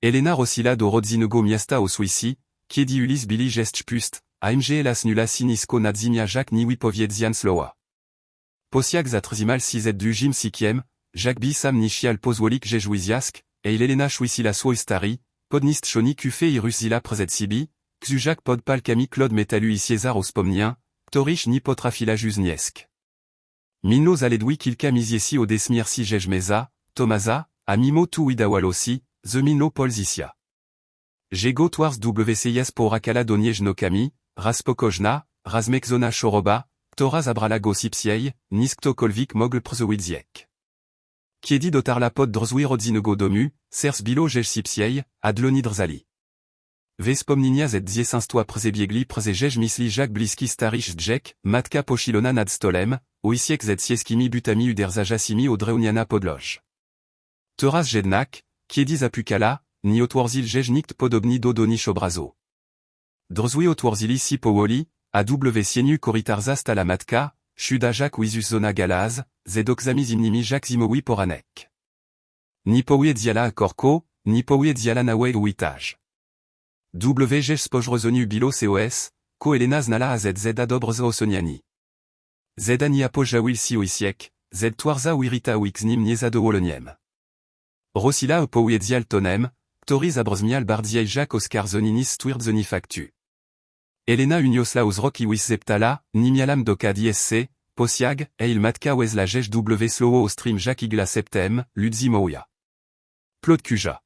Elena Rossila do Rodzinego miasta o Suisi, kiedy ulis Billy gestpust, AMG elas nula sinisko nadzimia Jacques ni wipowiedzian sloa. Posiak zatrzymal si z du jim sikiem, Jacques bi sam ni chial pozwolik jeżuizjask, il Elena chouissila swoi stari, podnist choni kufé i rusila prezet sibi, kzu Jacques pod palkami Claude metalu i César ospomnien, ktorich ni potrafila juzniesk. Minno zaledwi kilka miziesi o desmir si jejmeza, Tomasa, a mimo tu widawalosi, the minno polzisia. Jego toars wcs po rakala doniej nokami, raspokojna, razmekzona choroba, ktora zabrala gosipsiej, niskto kolvik mogl przewidziek. Kiedi dotarla pod drzwi rodzinnego domu, sers bilo jejsipsiej, adloni drzali. Wespomnienia z dziesięstwa przebiegli przejej misli Jacques bliski starisz dżek, matka pochilona nad stolem, oisiek z sieskimi butami uderzajasimi odreuniana podloż. Teraz jednak, kiedi zapukala, ni otworzil nikt podobni do donisz obrazu. Drzwi otworzili si powoli, a sieniu korytarza stala matka, szuda Jacques wizus zona galaz, zedoksami zimnimi Jacques zimowi poranek. Ni powie diala a korko, ni powie diala na wej uitaj. Jeż spojrzozoniu bilo cos, ko Elena znala a zz dobrze osoniani. Zedani apojawil si oisiek, z twarza wirita wixnim nie zadowoloniem. Rossila powie dial tonem, ktori zabrzmial bardziej Jacques Oscarzoninis stwierdzoni faktu. Elena uniosla uzrok i zeptala, ni mialam doka dsc, posiag, eil matka wezla jeż slowo ostrim Jacques igla septem, ludzi moja. Plotkuja.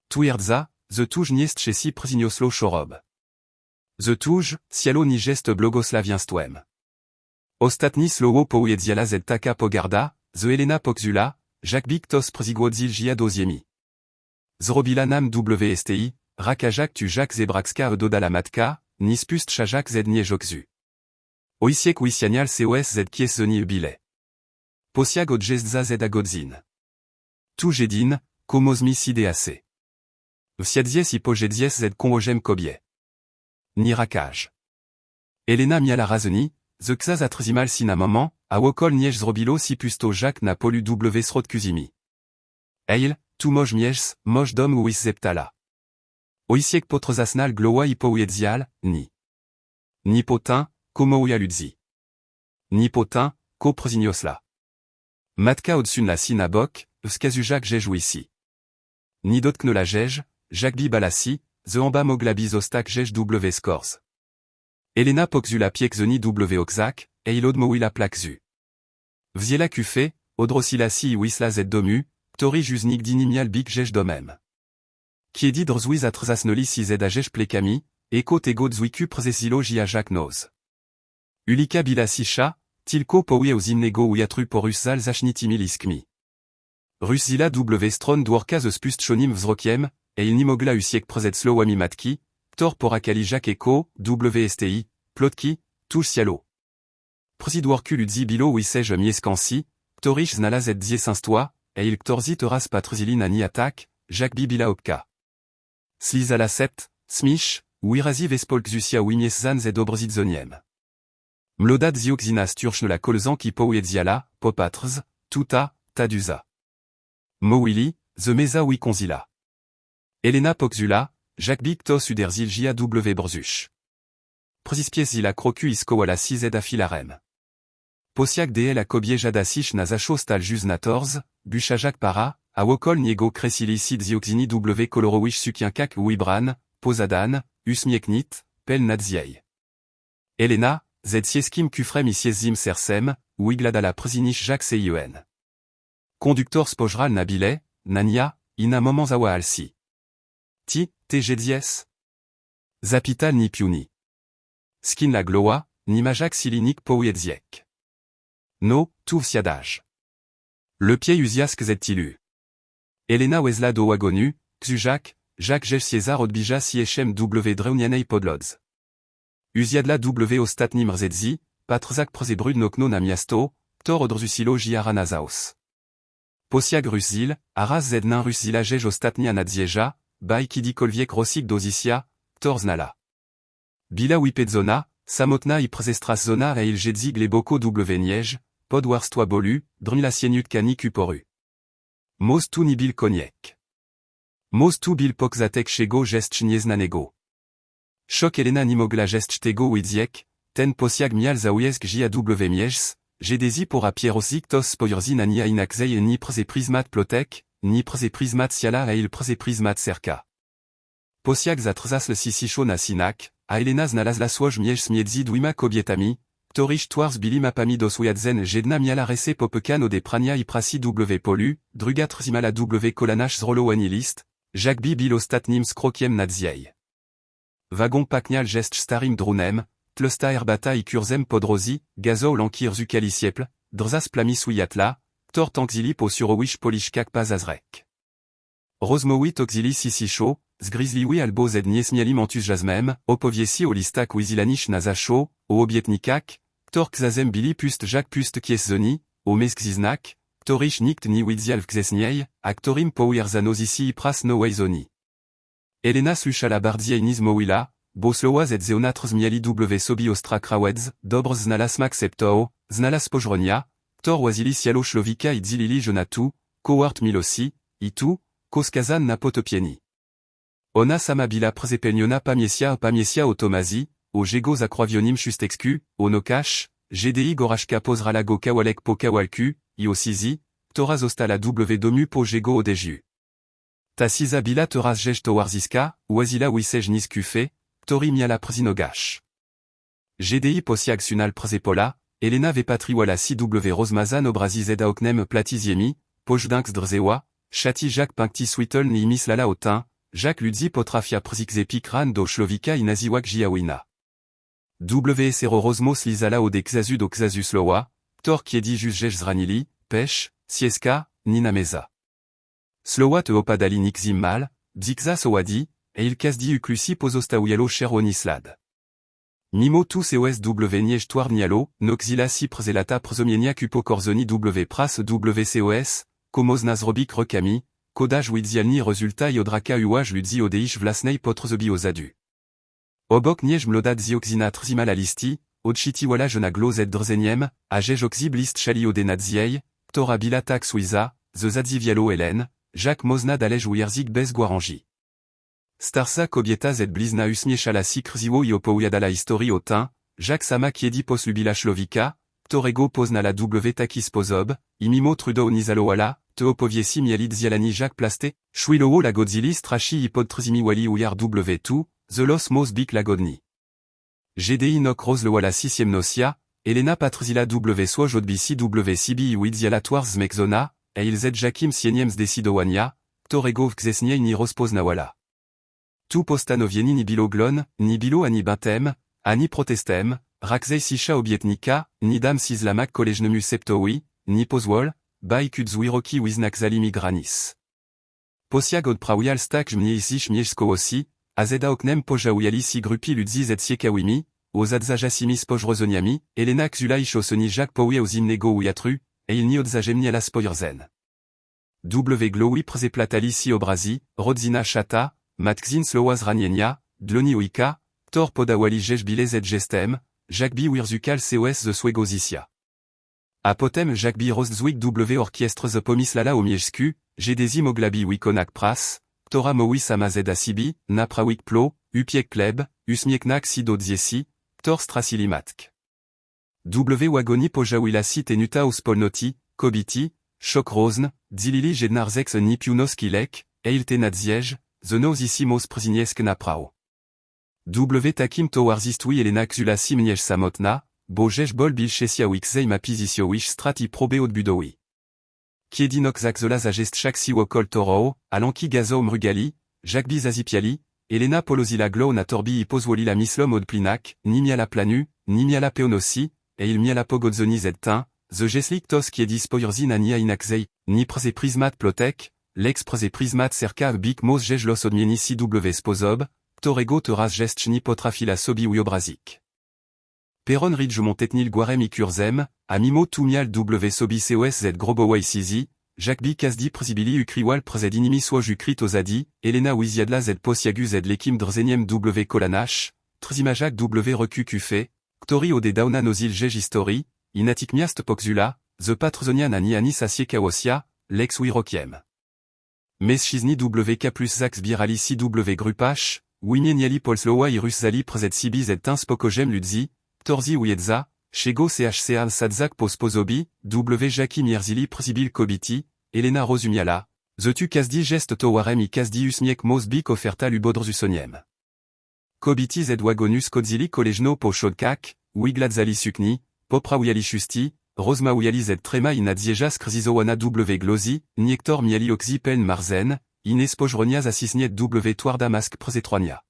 Twierdza, the tuż niest si przinioslo chorob. The tuż, cielo ni gest blogoslawianstwem. Ostatni slowo powiedziala z taka pogarda, the Elena pokzula, Jacques Bictos przygłodzil jia doziemi. Zrobila nam wsti, raka Jacques tu Jacques zebraxka dodala matka, nispust Jacques z nie jokzu. Oisiek wisianial cos z kies zoni bile. Posiag od gestza z agodzin. Tu jedin, komozmi si dac. Wsiadzies i pojedzies z konwojem kobie. Ni rakaj. Elena miala razoni, ze ksa zatrzymal si na moment, a wokol niej zrobilo si pusto Jacques na polu srod kuzimi. Eil, tu moj mies, moj dom wis zeptala. Oisiek potrozasnal gloa i powiedzial, ni. Ni potin, komo uja ludzi. Ni potin, ko prziniosla. Matka odsun la si na bok, wskazu Jacques jeżuisi. Ni dotknę la jeż, Jacques bi balasi, ze amba moglabi zostak jeż skors. Elena pokzu la piekzoni oxak, eil odmoui la plakzu. Wziela kufé, odrosilasi i wisla z domu, ktori juznik dinimial bik jeż domem. Kiedi drzwi zatrzasnoli si z a jeż plekami, eko tego dzwiku przesilo jia Jacques noz. Ulika bilasisha, tilko powie ozimnego ujatru porus zal zachnitimi Rusila stron dworka ze spust chonim wzrokiem, il ni mogla usiek przed slowami matki, ktor porakali Jacques eko, wsti, plotki, tuż sialo. Przydworku ludzi bilo wisej mieskansi, ktorich znala z dziesięstwa, il ktorzi teraz patrzili na ni atak, Jacques bibila opka. Slizala sept, smish, wirazi vespolkzusia wimies zan z dobrzidzoniem. Mloda dzioxina sturchne la kolzan ki powiedziala, popatrz, tuta, taduza. Mowili, ze meza wikonzila. Elena pokzula, Jacques Bictos uderzil jia brzuch. Przispiezila kroku iskowala si z afilarem. Posiak de la kobie jadasish na zachostal juz na torz, bucha Jacques para, a wokol niego kresili si dzioxini kolorowish sukiankak wibran, pozadan, usmieknit, pel nadziej. Elena, z sieskim kufrem i siezim sersem, wigladala przinish Jacques seien. Conductor spojral na bile, nania, ina momenzawa alsi. Ti, te jedies? Zapital ni piuni. Skin la gloa, ni majak silinik powiedziek. No, tu wsiadaj. Le pied usiask zetilu. Elena wezla do wagonu, kzu Jacques jeż César odbija si echem dreunianej podlodz. Usiadla ostatnim rzedzi, patrzak przebrud nokno na miasto, ktor odrzusilo jiara nazaos. Posiag ruszil, a raz zednin ruszila jeż ostatnia nadzieja, baj kidikolwiek rosik dozisia, ktor znala. Bila wipedzona, samotna i przestras zona a il jedzi gleboko nież, podwarstwa bolu, drnila sieniutka ni kuporu. Mos tu ni bil koniek. Mos tu bil pokzatek shego gest chnieznanego. Chok Elena nimogla gest tego widziek, ten posiag mial zaoujesk jaw miejs, gdezi pour apierosik tos spojurzin ania inakzej ni prze prismat plotek, ni prze prismat siala a il prze prismat serka. Posiag zatrzas le sisicho na sinak, a Elena znalaz la swoj miejs miedzi dwima kobietami, Torish Twars Billy Mapami Dosuyadzen Jedna Miala Rese Popekan Ode Prania Iprasi W Polu, Drugat Zimala W Kolanash Zrolo Anilist, Jacques Bilostat Nims Krokiem Nadziei. Wagon Paknial Gest Starim Drunem, Tlusta Herbata Ikurzem Podrosi, Gazo Lankir Zukalisiepl, Drzas Plamisuyatla, Tor Tankzilip au Surowish Polishkak Pazazrek. Rosmowit Auxili Sisicho, Zgrizliwi Albo Zedniesmialim Antus Jazmem, Opoviesi Olistak Wizilanish Nazacho, O Obietnikak, Tor Kzazem Billy Pust Jacques Pust Kieszoni, O Meskziznak, Torish Nikt Ni Widzial Kzesniei, Aktorim Powierzano Zisi Ipras No Waizoni. Elena Sushala Bardia Iniz Mowila, Bosloaz et Zeonatrs Miali W Sobi Ostra Krawedz, Dobr Znalas Max Septao, Znalas Pojronia, Tor Wazili Sialo Shlovika Idzilili Jonatu, Kowart Milosi, Itu, Koskazan Napotopieni. Ona Samabila Przepeniona Pamiesia Otomazi, O Jego Zakroavionim Shustexku, O Nokash, GDI Gorashka Pozralago Kawalek Po Kawalku, Iosizi, Toraz Ostala W Domu Po Jego Odeju. Tassiza Bila Toraz Jej Towarziska, Wazila Wisej Niskufe, Tori Miala Przinogash. GDI Posiag Sunal Przepola, Elena Vepatriwala CW Rosmazan Obrazi Zeda Oknem Platiziemi, Pojdinx Drzewa, Chati Jacques Pincti Switel Ni Mislala Otin, Jacques Ludzi Potrafia Przikzepik Ran do Shlovika Inaziwak Jiawina. WSRO Rosmos Lizala Ode Xazu do Xazus Loa, Tor Kiedi Juzjej Zranili, Pesh, Sieska, Ninameza. Sloa te Opadali Nixim Mal, Bzikza Sowadi, et il Kasdi Uklusi Pozostaouyalo Cheronislad. Mimo tous EOSW Niej Toir Nialo, Noxila Cipres Elata Przomienia Kupo Korzoni W Pras WCOS, Komos Nazrobik Rekami, Kodaj Widzialni Resultat Iodraka Uaj Ludzi Odeish Vlasnei Potrzobi Ozadu. Obok Niej Mlodad Zioxinat Zimalalisti, Odchiti Wala Jenaglo Z Drzeniem, Ajej Oxib List Chali Odenadziei, Tora Bilatak Suiza, Zezadzivialo Hélène, Jacques Moznad Alej Ouyerzig Bez Guarangi. Starsa Kobieta Z Blizna Usmiechala Sikrzio Iopouyadala Histori Otin, Jacques Sama Kiedi Poslubila Shlovika, Torego Poznala W Takis Pozob, Imimo Trudeau Nizaloala, Teopoviesi Mialid Zialani Jacques Plasté, Chouiloo Lagodzili Strachi Ipod Wali Ouyar W2, Zelos Mosbik Lagodni. GDI Nok Rose Lewala 6e Nocia, Elena Patrzila W Swoj Odbisi W Sibi Widziala Toars Zmekzona, Eil Z Jakim Sieniems Desidowania, Torego Vxesniei Ni Rospoznawala. Tu postanovieni ni biloglon, ni bilo ani bantem, ani protestem, rakzej sisha obietnika, ni dam sizlamak kolejnemu septowi, ni pozwol, baj kudzwiroki wiznakzali migranis. Posiag od prawial stak jmniejsisz mieszkowosi, azeda oknem pojaujali si grupi ludzi z siekawimi, ozadzajasimi spojrozoniami, Elena Xulai Chosoni Jacques Powie aux innego ujatru, et il ni odzajemni la spojerzen. W glowi przeplatali si obrazi, rodzina chata, Matkzin Sloaz Ranienia, Dloni Oika, Tor Podawali Jejbile Z Gestem, Jacques Wirzukal COS The Swegozisia. A potem Jacques Roszwig W Orkiestre The Pomislala Omiejsku, Gdezi Moglabi Wikonak Pras, Tora Mowi Samazed Asibi, Naprawik Plo, Upiek Kleb, Usmieknak Sidodziesi, Tor Strasilimatk. W Wagoni Pojawila Sit Enuta Ospolnoti, Kobiti, Shok Rozn, Dzilili Jednarzex Nipiunos Kilek, Eilte Nadziej, Zenozissimos Przniesk Naprao. W Takim Towarzistwi Elena Xula Simniej Samotna, Bojej Bol Bilchesia Wixej Mapizisio Strati Probe Odbudowi. Kiedinok Zakzola Zagest Chak Siwokol Toro, Alanki Gazo Mrugali, Jacques Bizazipiali, Elena Polozila Glo Natorbi Ipozwolila Mislom Odplinak, Nimiala Planu, Nimiala Peonosi, et il Miala Pogodzoni Zedtin, The Jeslik Tos Kiedis Poyerzin Ania Inakzei, ni Prze Prismat Plotek, Lex Prze Prismat Serka Bik Mos Jejlos Odmieni CW Spozob, Torego Teras Gestchni Potrafila Sobi Uyobrazik. Peron Ridge Montetnil Guarem Ikurzem, Amimo Tumial W Sobi COS Z Grobowai Sizi, Jacques Bi Kasdi Przibili Ukriwal Przedinimi Swoj Ukrit Ozadi, Elena Wiziadla Z Posiagu Z Lekim Drzeniem W Kolanash, Trzimajak W Recu Kufe, Ktori Ode Dauna Nozil Jej Histori, Inatik Miast Pokzula, The Patrzonian Ani Anis Asie Kawosia, Lex Wirokiem. Meschizni WK plus Zax Birali CW Grupash, Wimieniali Polslowa Irus Zali Prezet Sibi Z1 Spokogem Ludzi, Torzi Uyedza, Chego CHCA Sadzak Pospozobi, W Jaki Mierzili Przibil Kobiti, Elena Rosumiala, Zetu Kazdi Gest Towarem I Kazdi Usmiek Mosbik Oferta Lubodrzusoniem. Kobiti Z Wagonus Kodzili Kolejno Po Shodkak, Wigladzali Sukni, Popraouyali Shusti, Rosmaouyali Z Trema Inadziejas Krzizowana W Glozi, Niektor Miali Oxy Pen Marzen, Ines Pojronias Asisniet W Twarda Mask Prezetronia.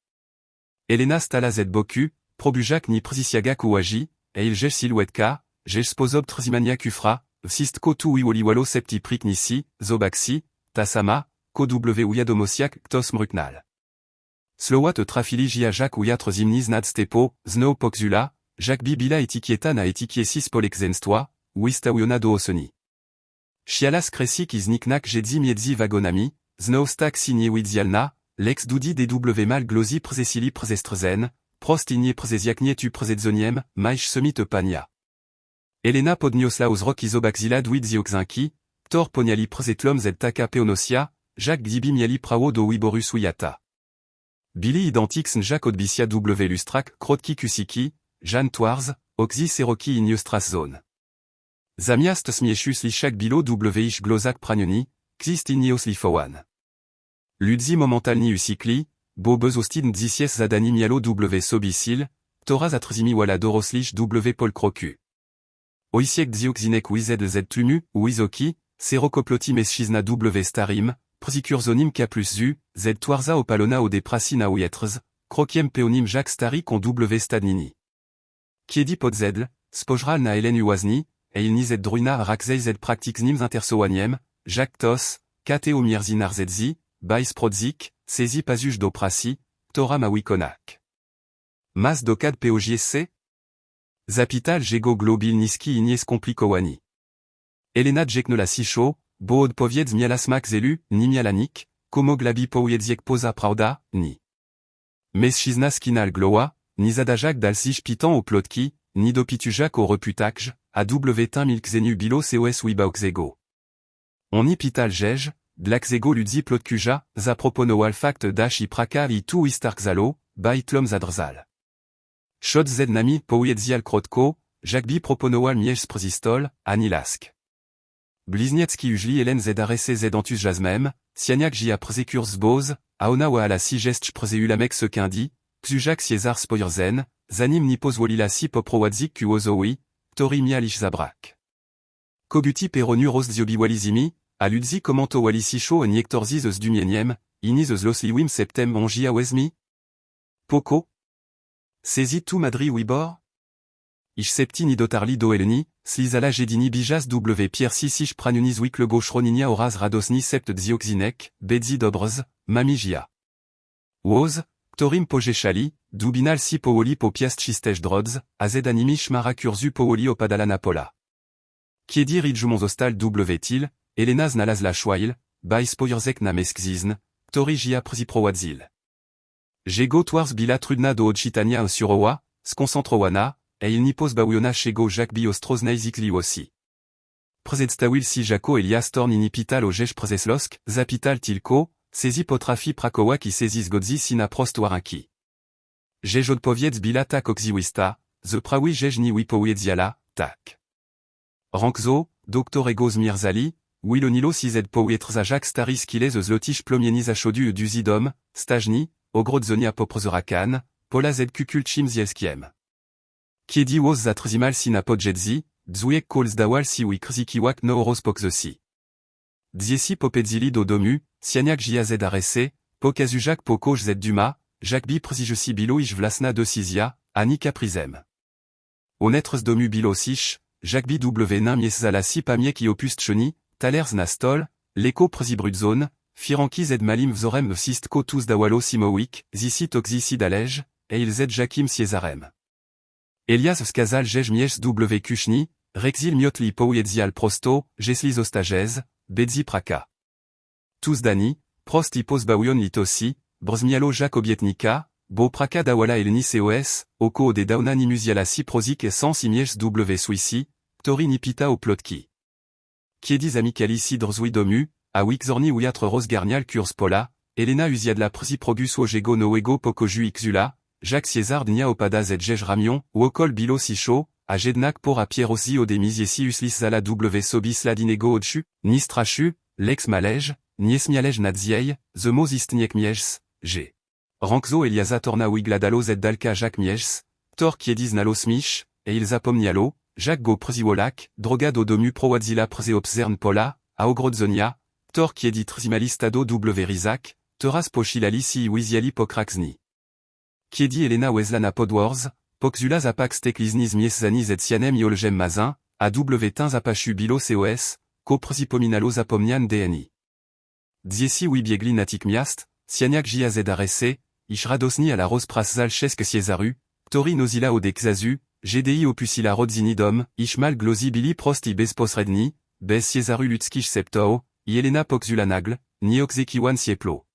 Elena Stala Z Boku, Probujak Ni Przisiagak Ouaji, Eil Jej Silhouetka, Jej Spozob Trzimania Kufra, Sistko Tu Wiwoliwalo Septi Prik Nisi, Zobaxi, Tassama, Ko W Ouyadomosiak Ktos Mruknal. Slowat Trafili Jiajak Ouyatre Zimniz Nad Stepo, Zno Pokzula, Jacques Bibila Etikieta Na Etikiesis Polexenstoa, Wistawiona Do Osoni. Chialas Kresik Izniknak Jedzi Miedzi Vagonami, Zno Stak Signé Widzialna, Lex Doudi DW Mal Glosi Przesili Przestrezen, Prost Igné Przesiaknie Tu Przezedzoniem, Maïch Semite Pania. Elena Podnioslaus Rock Izobaxila Dwidziokzinki, Tor Poniali Przetlom Z Taka Peonosia, Jacques Gdibi Miali Prao Do Wiborus Uyata. Billy Identix Jacques Odbisia W Lustrak Krotki Kusiki, Jeanne Toirz, Oxy Seroki Iniostras Zone. Zamiast Smiechus Lichak Bilo W Ich Glozak Pranioni, Xist Inios Lifowan. Ludzi Momentalni Usikli, Bobez Ostin Dziesies Zadani Mialo W Sobisil, Toraz Atrzimi Wala Doroslich W Paul Crocu. Oisiek Dzioxinek Wized Z Tumu, Wizoki, Serokoploti Meschizna W Starim, Przicurzonim K plus U, Z Toarza Opalona O Deprasina Ouyetrz, Croquiem Peonim Jacques Stari Con W Stadnini. Kiedi Podzedl, Spojral Na Hélène Uwazni, Eilni Z Druina Arakzei Z Praktix Nims Intersowaniem, Jacques Tos, Kateo Mierzin Arzetzi, Bais Prodzik, Sezi Pazuj Doprasi, Tora Mawikonak. Mas Dokad POJSC? Zapital Jego Globil Niski Ignies Komplikowani. Elena Djeknola Sicho, Bood Powiedz Mialasmak Zelu, Ni Mialanik, Komoglabi Powiedziek Poza Prawda, Ni. Meschizna Skinal Gloa, Ni Zadajak Dalsich Pitan au Plotki, Ni Dopitujak au Reputakj, AW Tin Milkzenu Bilo COS Wibaoxego. On y Pital Jej, Dlaxego Ludzi Plotkuja, Zapropono Alfact Dash I Praka I Tu Istarkzalo, Baitlom Zadrzal. Shod Z Nami Powiedzial Krotko, Jakbi Proponoal Miej Sprzistol, Anilask. Blizniecki Ujli Hélène Z Arese Z Antus Jazmem, Sianiak Jia Przekurs Zboz, Aona Waala Si Gest Przeulamek Sekindi, Xujak Siezar Spoyerzen, Zanim Nipos Wolilasi Poprowadzik Kuozowi, Tori Mialish Zabrak. Kobuti Peronu Ros Ziobi Walizimi, Aludzi Commento Walisisho Niektorziz Zdumieniem, Iniz Zlosliwim Septem Onjia Wezmi? Poko? Sezi Tu Madri Wibor? Ich Septi Nidotarli Do Eleni, Slizala Jedini Bijas W Pierre Sisich Pranuniz Wiklego Shroninia Oraz Radosni Sept Dzioxinek, Bedzi Dobrz, Mamijia. Woz, Torim Pojechali, Dubinal Si Powoli Popiast Chistej Drodz, Azed Animish Marakurzu Powoli Opadala Pola. Kiedi Ridjumonzostal W Til, Elena Znalaz La Chouail, Bais Poyerzek Na Meskzizn, Tori Jia Prziprowadzil. Jego Toars Bila Trudna Do Odchitania Surowa, Skoncentrowana, Eil Nipos Bawiona Chego Jacques Biostroznaizikli aussi. Przedstawil Si Jako Elias Torn Inipital Ojej Przeslosk, Zapital Tilko, Sezi Potrafi Prakowa Ki Sezis Godzi Sina Prostwarinki. Jejod Powiedz Bila Tak Oxiwista, The Prawi Jejni Wipowiedziala, Tak. Rankzo, Dr Egoz Mirzali, Wilonilo Sized Powietrza Jacques Staris Kilez Zlotich Plomieniz Achodu Duzidom, Stajni, Ogrodzonia Poprozrakan, Pola Z Kukulchim Zielskiem. Kiedi Woz Zatrzimal Sina Podjedzi, Dzujek Kols Dawal Si Wikrzikiwak No Oros Pokzosi. Dziesi Popedzili Do Domu, Sianiak Jia Z Arese, Pokazujak Pokoj Z Duma, Jacques Bi Przijesi Bilo Ich Vlasna De Sizia, Ani Caprizem. Onetres Domu Bilo Sich, Jacques Bi W Nain Mieszala Si Pamiek I Opust Cheni, Talers Nastol, Leko Przibrudzone, Firanki Z Malim Vzorem Sistko Tous Dawalo Simowik, Zisi Toxi Sidalej, Eil Z Jakim Siezarem. Elias Skazal Jej Mies W Kuchni, Rexil Miotli Powiedzial Prosto, Jesli Zostagez, Bedzi Praka. Tous Dani, Prost Ipos Bawion Litosi, Brzmialo Jacques Obietnika, Bo Praka Dawala Elni COS, Oko de Dauna Nimusiala Si Prozik Essence Mies W Suisi, Tori Nipita O Plotki. Kiediz Amikali Si Drzwi Domu, a Wixorni Ouiatre Rose Garnial Curs Pola, Elena Usiadla Przi Progus Ojego Noego Pocoju Xula, Jacques César Dnia Opada Zedjej Ramion, Wokol Bilo Sicho, a Jednak pour a Pierre aussi Odemisiesi Uslis Zala W Sobis Ladinego Odchu, Nistrachu, Lex Malège, Niesmialej Nadziei, The Mosistniek Miejs, G. Rankzo Eliasa Torna Wigladalo Dalka Jacques Miejs, Tor Kiediz Nalo Smich, et Ilza Pomnialo, Jacques Go Prziwolak, Drogado Domu Prowadzila Przeobzern Pola, a Ogrodzonia, Tor Kiedi Trzimalistado W Rizak, Teras Pochilali Si Wiziali Pokraxni. Kiedi Elena Weslana Podwars, Pokzula Zapak Steklizniz Mieszani Zetsianem Yolgem Mazin, AW Tin Zapachu Bilo COS, Ko Przipominalo Zapomnian DNI. Dziesi Wibiegli Natik Miast, Sianiak JAZ Arese, Ishradosni à la Rose Praszal Chesk Siezaru, Tori Nozila Odekzazu, GDI Opusila Rodzinidom, Ishmal Glozi Bili Prosti Bezposredni, Bez Siezaru Lutskish Septao, Yelena Pokzula Nagl, Nioxekiwan Sieplo.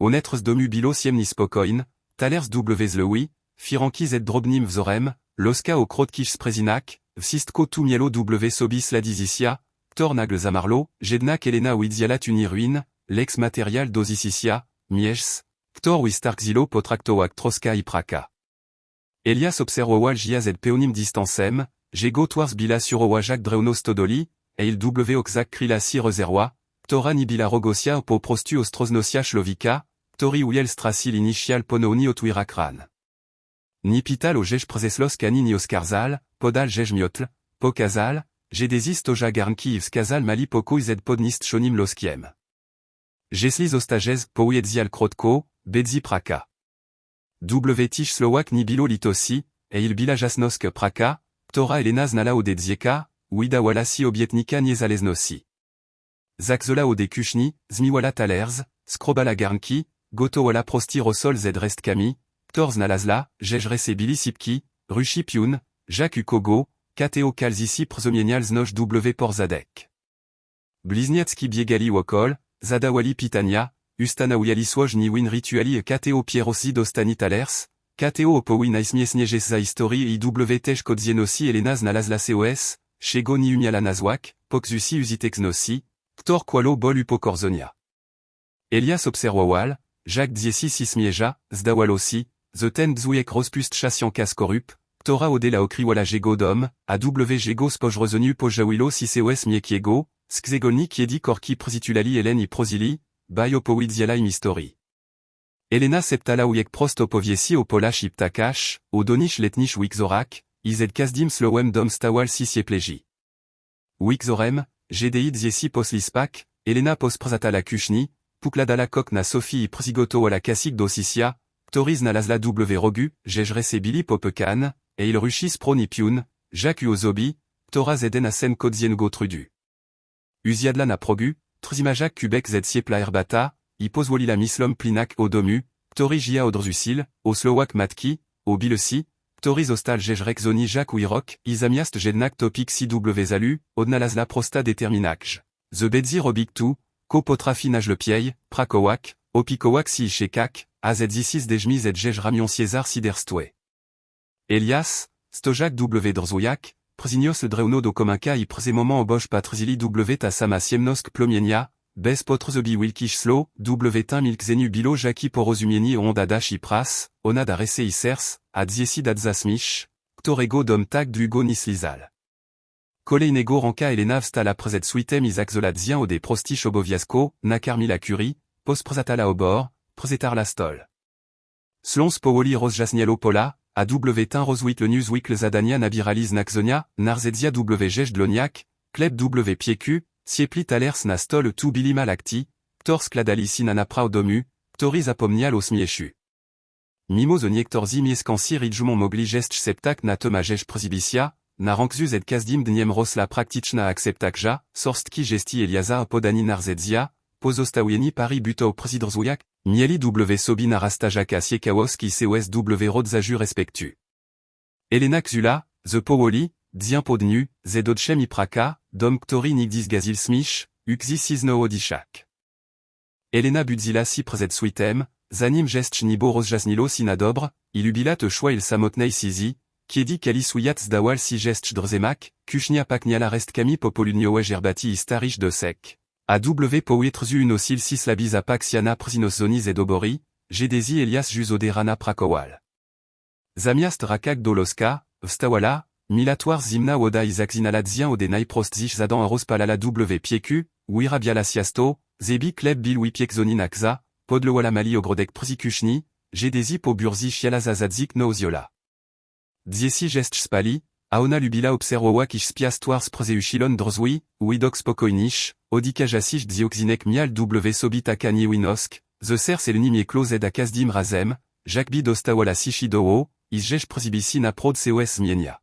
Onetres Domu Bilo Siemnis Pokoin, Talers Wzlewi, Firanki Z Drobnim Vzorem, Loska o Krotkish Sprezinak, Vsistko Tumielo W Sobis Ladizisia, Tor Nagl Zamarlo, Jednak Elena Widziala Tuniruin, Lex Material Dosisicia, Miejs, Ktor Wistarkzilo Potraktoak Troska Ipraka. Elias Obserwowal JAZ Peonim Distancem, Jego Twars Bila Surowa Jacques Dreuno Stodoli, Eil W Oxak Krila Si Rezerwa, Tora Nibila Rogosia Po Prostu Ostroznosia Shlovika, Tori Uyel Strasil Initial Ponouni Otwirakran. Nipital o Jej Przeslos Kanini Oskarzal, Podal Jej Miotl, Pokazal, Jedezis Toja Garnki Skazal Mali Poko Z Podnist Shonim Loskiem. Jeslis Ostajez Poujedzal Krotko, Bedzi Praka. W Tish Slowak Nibilo Litosi, Eil Bila Jasnosk Praka, Tora Elena Znala Odedzieka, Wida Walasi Obietnika Niezaleznosi. Zakzola Odekushni, Zmiwala Talers, Skrobala Garnki, Goto Wala Prosti Rosol Z Restkami, Torz Nalazla, Jejrese Bili Sipki, Rushi Piun, Jacques Ukogo, Kateo Kalzisi Przemienial Znoch W Porzadek. Blizniacki Biegali Wokol, Zadawali Pitania, Ustana Uyaliswoj Niwin Rituali et Kateo Pierosi Dostani Talers, Kateo Opowin Aismiesnieges za Historii IW Tej Kodzienosi Elena Znalazla COS, Shego Niumiala Nazwak, Pokzusi Usitexnosi, Ktor Kwalo Bol Upokorzonia. Elias Obserwowal, Jacques Dziesi Sismieja, Zdawalosi, The Ten Dzujek Rospust Chasiankas Korup, Tora Odela Okriwala Jego Dom, AW Jego Spojrezonu Pojawilo Sisewes Miekiego, Skzegolni Kiedi Korki Przitulali Eleni Prozili, By Opowidziala im Histori. Elena Septala Ujek Prost Opowiesi Opolash Iptakash, Odonish Letnish Wixorak, Ized Kazdim Slowem Dom Stawal Sisiepleji. Wixorem, GDI Dziesi Poslispak, Elena Posprzatala Kushni, Pukladala Kokna Sophie Przigoto Wala Kasik Dosisia, Toriz Nalazla W Rogu, Jejrese Bili Popekan, Eil Rushis Pronipiun, Jacques Uozobi, Tora Zeden Asen Kodziengo Trudu. Uziadla na Progu, Trzimajak Kubek Z Siepla Herbata, Ipozwolila Mislom Plinak Odomu, Tori Jia Odrzusil, Oslowak Matki, Obilesi, Toriz Ostal Jejrek Zoni Jacques Uirok, Izamiast Jednak Topik CW Zalu, Odnalazla Prosta Determinakj. The Bedzi Robik Tu, Ko Potrafinage Le Piei, Prakowak, Opikowak Si Shekak, AZ6 Dejmi Z Jej Ramion César Siderstwe. Elias, Stojak W Drzoyak, Przinios Dreuno do Kominka I Prze Moment Obosh Patrzili W Tasama Siemnosk Plomienia, Bez Potrzebi Wilkish Slow, W Tin Milkzenu Bilo Jaki Porozumieni Ondadash Ipras, Onada Rese Isers, Adziesi Dadzasmish, Ktorego Dom Tag Dugo Nislizal. Kolejnego Ranka Elena Vstala Przed Switem Izakzoladzien Ode Prostish Oboviasko, Nakarmila Curie, Posprzatala Obor, Przetarla Stol. Slons Powoli Rozjasnialo Pola, AW Tin Roswit le Newsweek Zadania Nabiraliz Nakzonia, Narzedzia W Jej Dloniak, Kleb W Pieku, Siepli Talers Nastol Tu Bilima Lacti, Tors Kladalisi Nanapra Domu, Toriz Apomnial Osmieshu. Mimo Niektorzi Mieskansi Ridjumon Mogli Gest Septak Na Tomajej Przibicia, Na Rankzu Z Kazdim Dniem Rosla Praktichna Akceptakja, Sorstki Gesti Eliaza Podani Narzedzia, Pozostawieni Paris Buto Przydrzoyak, Mieli W Sobi Narastajaka Siekawoski COS W Rodzaju Respectu. Elena Xula, The Powoli, Dzien Podnu, Zedodchem Ipraka, Dom Ktori Nigdis Gazil Smich, Uxi Sizno Odishak. Elena Budzila Si Przed Switem, Zanim Gest Nibo Rozjasnilo Sinadobre, Ilubila Te Shwa Il Samotnei Sizi, Kiedi Kalisuyat Zdawal Si Gest Drzemak, Kushnia Pakniala Restkami Popoluniowej Gerbati Istarish de Sek. AW Powietrzu Unosil Sislabis Apaxiana Przinoszonis Edobori, Gedesi Elias Juzoderana Prakowal. Zamiast Rakak Doloska, Vstawala, Milatoire Zimna Woda Izakzinaladzien Odenai Prostzich Zadan Rospalala W Pieku, Wirabiala Siasto, Zebi Kleb Bil Wipiekzonin Akza, Podlewala Mali Ogrodek Przikushni, Gedesi Po Burzi Shialazazadzik Nooziola. Dziesi Gest Spali, Aona Lubila Obserwowa Spiastoires Przeuchilon Drzwi, Widox Spokojnish, Odika Jasich Dzioxinek Mial W Sobitaka Niewinosk, The Sers Elnimie Closed Akazdim Razem, Jakbi Dostawala Sichidowo, Isjej Przibisi Naprod Cos Mienia.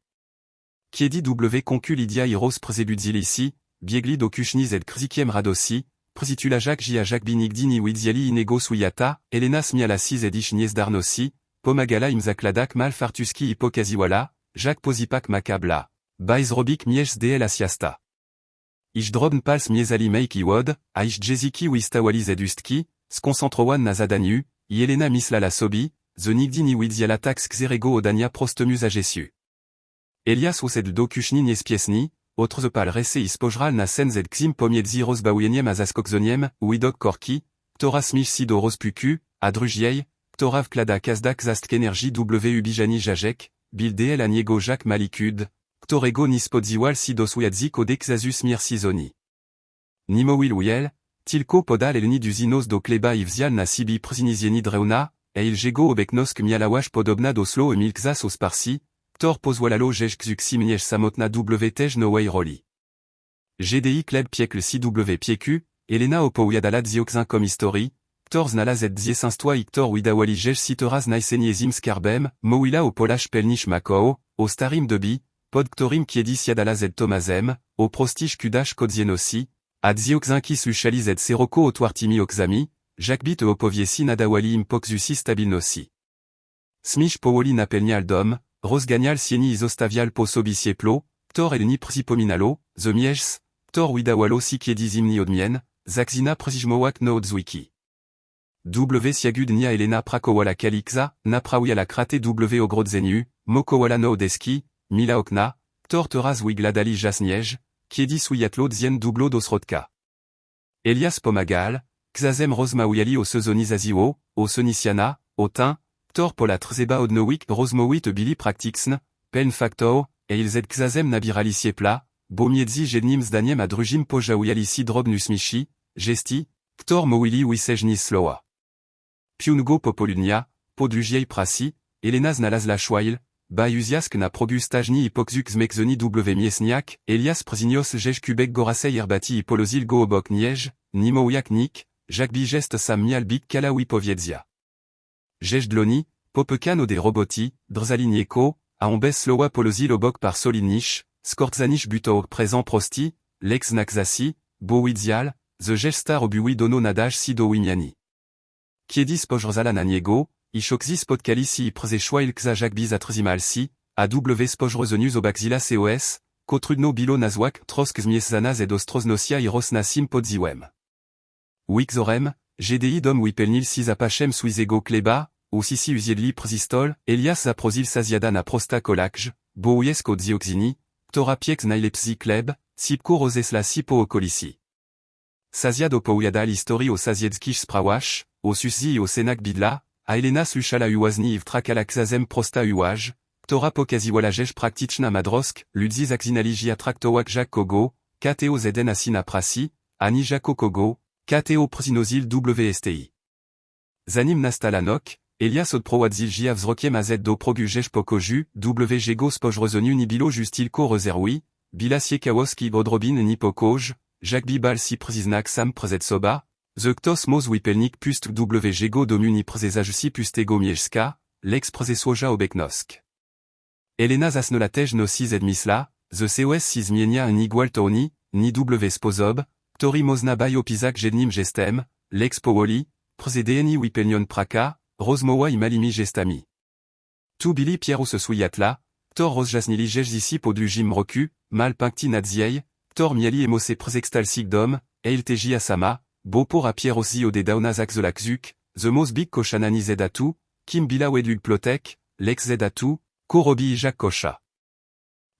Kiedi W Concu Lydia Iros Przebudzilisi, Biegli Dokushni Z Krzikiem Radosi, Przitula Jacques Jia Jacques Binigdini Widziali Inego Suyata, Elenas Mialasi Zedish Niesdarnosi, Pomagala Imzakladak Malfartuski Hipokaziwala, Jacques Pozipak Makabla, Baiz Robik Mies DL Asiasta. Ijdrobn Pals Miezali Meiki Wod, Aish Jeziki Wistawali Zedustki, Skoncentrowan Nazadaniu, Yelena Mislala Sobi, The Nigdini Widziala Tax Xerego Odania Prostomus Agesiu. Elias Osed Dokushni Niespiesni, Autres Pal Rese Ispojral Nasen Zed Xim Pomiedzi Rosbaouyeniem Azaskokzoniem, Widok Korki, Toras Mich Sido Rospuku, Adrujiei, Torav Klada Kazdak Zastk Energy W Bijani Jajek, Bildel Aniego Jacques Malikud, Ktorego Nispodziwal Sidosuyadzik Odexazus Mirsizoni. Nimowil Uyel, Tilko Podal Elni Duzinos do Kleba Ivzial Nasibi Przinizieni Dreuna, Eilgego Obeknosk Mialawash Podobna Doslo Emilkzas Osparsi, Ktor Pozwalalo Jej Xuxim Niej Samotna WTej Nowej Roli. GDI Kleb Piekl CW Pieku, Elena Opouyadala Dzioxin Comme History, Ktor Znala Z Dziesinstwa Iktor Widawali Jej Sitoraz Naiseniezim Skarbem, Mowila Opolash Pelnish Makao, Ostarim Debi, Pod Ktorim Kiedis Yadala Z Tomazem, O Prostich Kudash Kodzienosi, Ad Dzioxin Kisu Shali Z Seroko Otwartimi Okzami, Jakbit Opoviesi Nadawali Impokzusi Stabilnosi. Smich Powoli Napelnial Dom, Rosganial Sieni Isostavial Posobisieplo, Ktor Elni Przipominalo, The Miejs, Ktor Widawalo Sikiedizim Ni Odmien, Zakzina Przijmowak No Odzwiki. W Siagud Nia Elena Prakowala Kalikza, Naprawiala Krate W Ogrodzeniu, Mokowala No Odeski, Mila Okna, Ktor Teraz Wigladali Jasniej, Kiedis Uyatlo Dzien Dublo Dosrodka. Elias Pomagal, Xazem Rosmaouyali O Sezonizaziwo, O Sonisiana, Otin, Ktor Pola Trzeba Odnowik Rosmowit Bili Praktixn, Pen Factor, Eilzed Xazem Nabiralisiepla, Bomiedzi Jednim Zdaniem Adrujim Pojaouyalisi Drobnus Michi, Gesti, Ktor Mowili Wisejnis Sloa. Piungo Popolunia, Podlujiei Prasi, Elena Znalazla Schweil, Baiuziask na Probustajni Hipokzuk Zmekzoni W Miesniak, Elias Przinios Jej Kubek Gorasei Herbati Hipolozil Goobok Niej, Nimouyak Nik, Jakbi Gest Sam Mialbik Kalawi Powiedzia. Jej Dloni, Popekan Ode Roboti, Drzalinieko, Aombes Sloa Polozil Obok par Solinish, Skortzanish Buto Présent Prosti, Lex Nakzasi, Bowidzial, The Jej Star Obuwi Dono Nadaj Sido Wimiani. Kiedis Pojrzala Naniego, Ishoxis Podkalisi Przeszwail Kza Jakbiz Atrzimalsi, AW Spojrozonius Obaxila COS, Kotrudno Bilo Nazwak Trosk Zmieszana Z Ostroznosia Iros Nasim Podziwem. Wixorem, GDI Dom Wipelnil Sizapachem Suizego Kleba, ou Sisi Uziedli Przistol, Elias Zaprozil Saziada na Prosta Kolakj, Boouyesko Dzioxini, Torapiek Znailepsi Kleb, Sipko Rozesla Sipo Okolisi. Saziad Opouyadal Histori o Saziedzkish Sprawash, o Suszi o Senak Bidla, a Elena Sushala Uwazni Ivtrakala Xazem Prosta Uwaj, Tora Pokaziwala Jej Praktichna Madrosk, Ludzi Zakzinali Atraktowak Jak Kogo, KTO Zeden Asina Prasi, Ani Jako Kogo, KTO Przinosil WSTI. Zanim Nastalanok, Elias Odprowadzil Jiavzrokiem AZ do Progu Jej Pokoju, WGego Spojrozoniu Nibilo Justilko Rezerwi, Bilasie Kawoski Bodrobin Nipokoj, Jakbi Bal Si Prziznak Sam Przezsoba, Zektos Moz Wipelnik Pust WGego Domuni Przezajsi Pustego Miejska, Lex Przesłoja Obeknosk. Elena Zasnolatej no si Zedmisla, The COS si Zmienia Nigual Toni, Ni W Spozob, Tori Mozna Bayo Pizak Jednim Gestem, Lex Powoli, Przedeni Wipelnion Praka, Rosmowa Imalimi Gestami. Tu Bili Piero se Suyatla, Tor Rozjasnili Jezisi Podlujim Roku, Mal Pinkti Nadziei, Tor Miali Emose Przextalsik Dom, Eilteji Asama, Bopor a Pierosi Ode Daunazak Zolakzuk, The Mosbik Koshanani Zedatu, Kim Bila Wedlul Plotek, Lex Zedatu, Korobi Jacques Kocha.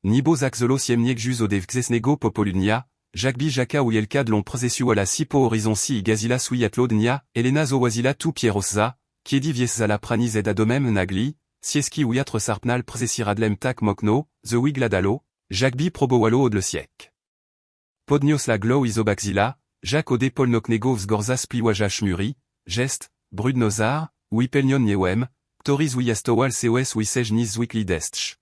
Nibo Zakzolo Siemniek Juz Ode Vxesnego Popolunia, Jacbi Jaka ou Yelka de l'on prezesu ala sipo horizon si gazila suyatlodnia, Elena zowazila tu pierosza, kiedi vieszala prani zed adomem nagli, sieski ou yatre sarpnal prezesiradlem tak mokno, the wigladalo, Jacbi probowalo od le siek. Podnios la glow isobaxila, Jacques ode polnoknego vzgorza spliwaja shmuri, gest, brudnozar, wipelnion niewem, toriz wiastowal seos wisej nis zwiklidestch.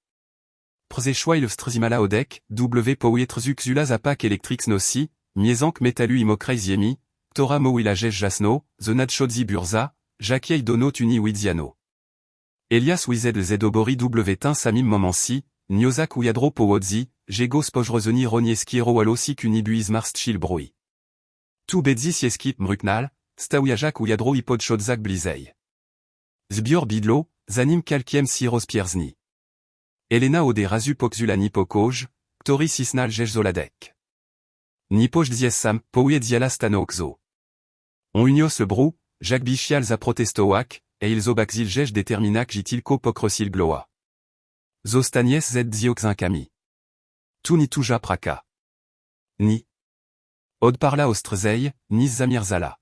Przeszła il wstrzymala odek, w powietrzuk zapak elektrix nosi, miezank metalu imokreiziemi, tora mowilajesz jasno, zonadchodzi burza, jakiej dono tuni widziano. Elias wized zedobori w samim momensi, niozak ujadro powodzi, jego spojrozoni ronieskiero walosi kunibuiz marstchil brui. Tu bedzi sieskip mruknal, staujajak ujadro ipodchodzak blizej. Zbior bidlo, zanim kalkiem si rozpierzni. Elena ode razu pokzula nipokoj, ktori sisnal zoladek. Nipoj dziesam, pouje diala stanokzo. On unios le brou, Jacques Bichial za protestoak, et ils obaxil jej determinac jitilko pokrosil gloa. Zostanies zed dioxinkami. Tu ni tuja praka. Ni. Od parla ostrzeil, nis zamirzala.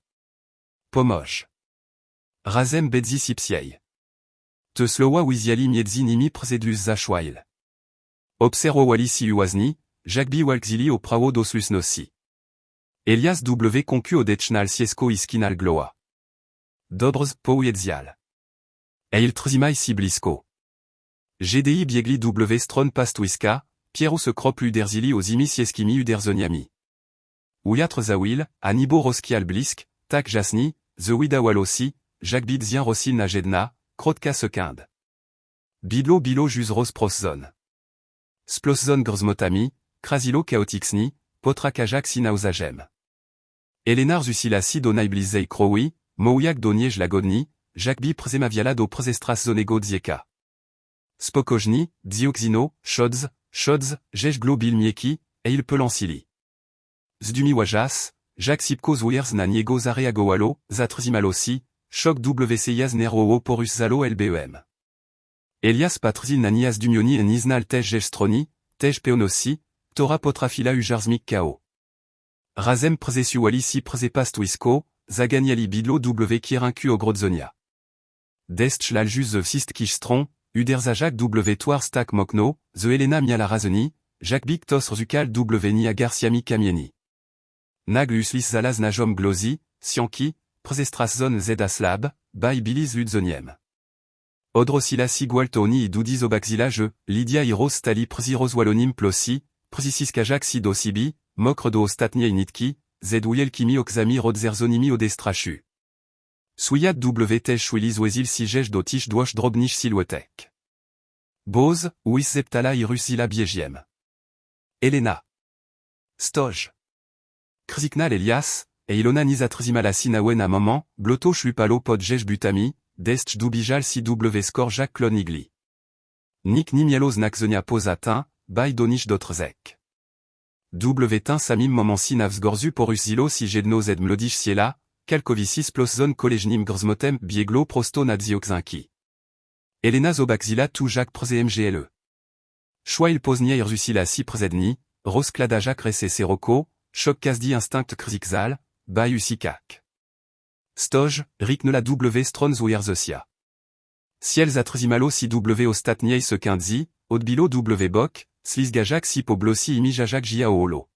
Pomoj. Razem bedzi sipsiej. Te slowa wiziali miedzi nimi przedus zaszwail. Obserwo walisi uazni, Jacbi walkzili o prawo doslus nosi. Elias W concu odechnal siesko iskinal gloa. Dobrz poujedzjal. Eil trzymaj si blisko. GDI biegli W stron pastwiska, Piero se krop uderzili o zimi sieskimi uderzoniami. Ujatr zawil, anibo roskial blisk, tak jasni, the widawalosi, Jacbi dzien rosil na jedna, Krotka sekind. Bilo bilo jus ros proszon. Sploszon grzmotami, krasilo chaotixni, potrakajak sinauzagem. Elenar zusilasi donai blizei krowi, moujak doniej lagodni, Jacbi przemaviala do przestras zonego dzieka. Spokojni, dioxino, shodz, jej globil mieki, eil pelansili. Zdumi wajas, Jacques sipko zwiers na niego zareagowalo, zatrzymalosi, Choc WCIAS Neroo porus zalo LBEM. Elias patrzil na nias dumioni en iznal tej stroni, tej peonosi, tora potrafila ujarzmik kao. Razem przesu walisi przepastwisko, zaganiali bidlo kierenku ogrodzonia. Destch laljus the sist kistron, uderzajak toir stak mokno, the Elena miala razoni, Jacbik tos rzukal nia garciami kamieni. Naglus lis zalaz najom glozi, sianki, Przestras zed aslab, by biliz ludzoniem. Odrosila sigwaltoni i dudiz obaxila je, Lydia iros stali przirozwalonim plosi, przisiskajak si dosibi, mokre do ostatnie nitki, zed ujelkimi okzami rodzerzonimi odestrachu. Suyat tej chwiliz wezil si jej do tish dwosh drobnish silwetek. Boz, uis zeptala irusila biegiem. Elena. Stoj. Krziknal Elias, et ilona nizatrzimala sinawen a moment, bloto shlupalo pod jej butami, destch dubijal si score Jacques Clonigli. Nik ni mialo znak zonia pozatin, by donish dotrzek. Tin samim moment si navzgorzu porus zilo si jedno zed mlodish siela, kalkovisis ploszon kolejnim grzmotem bieglo prosto na dioxinki. Elena zobaxila tu Jacques przemgle. Schwail poznia irzusila si przedni, rosklada Jacques rese seroko, choc kasdi instinct krzikzal, by usikak. Stoj, riknela stron zwierzosia. Ciel zatrzimalo si ostatniej sekindzi, odbilo bok, slizgajak si poblosi imijajak jia oolo.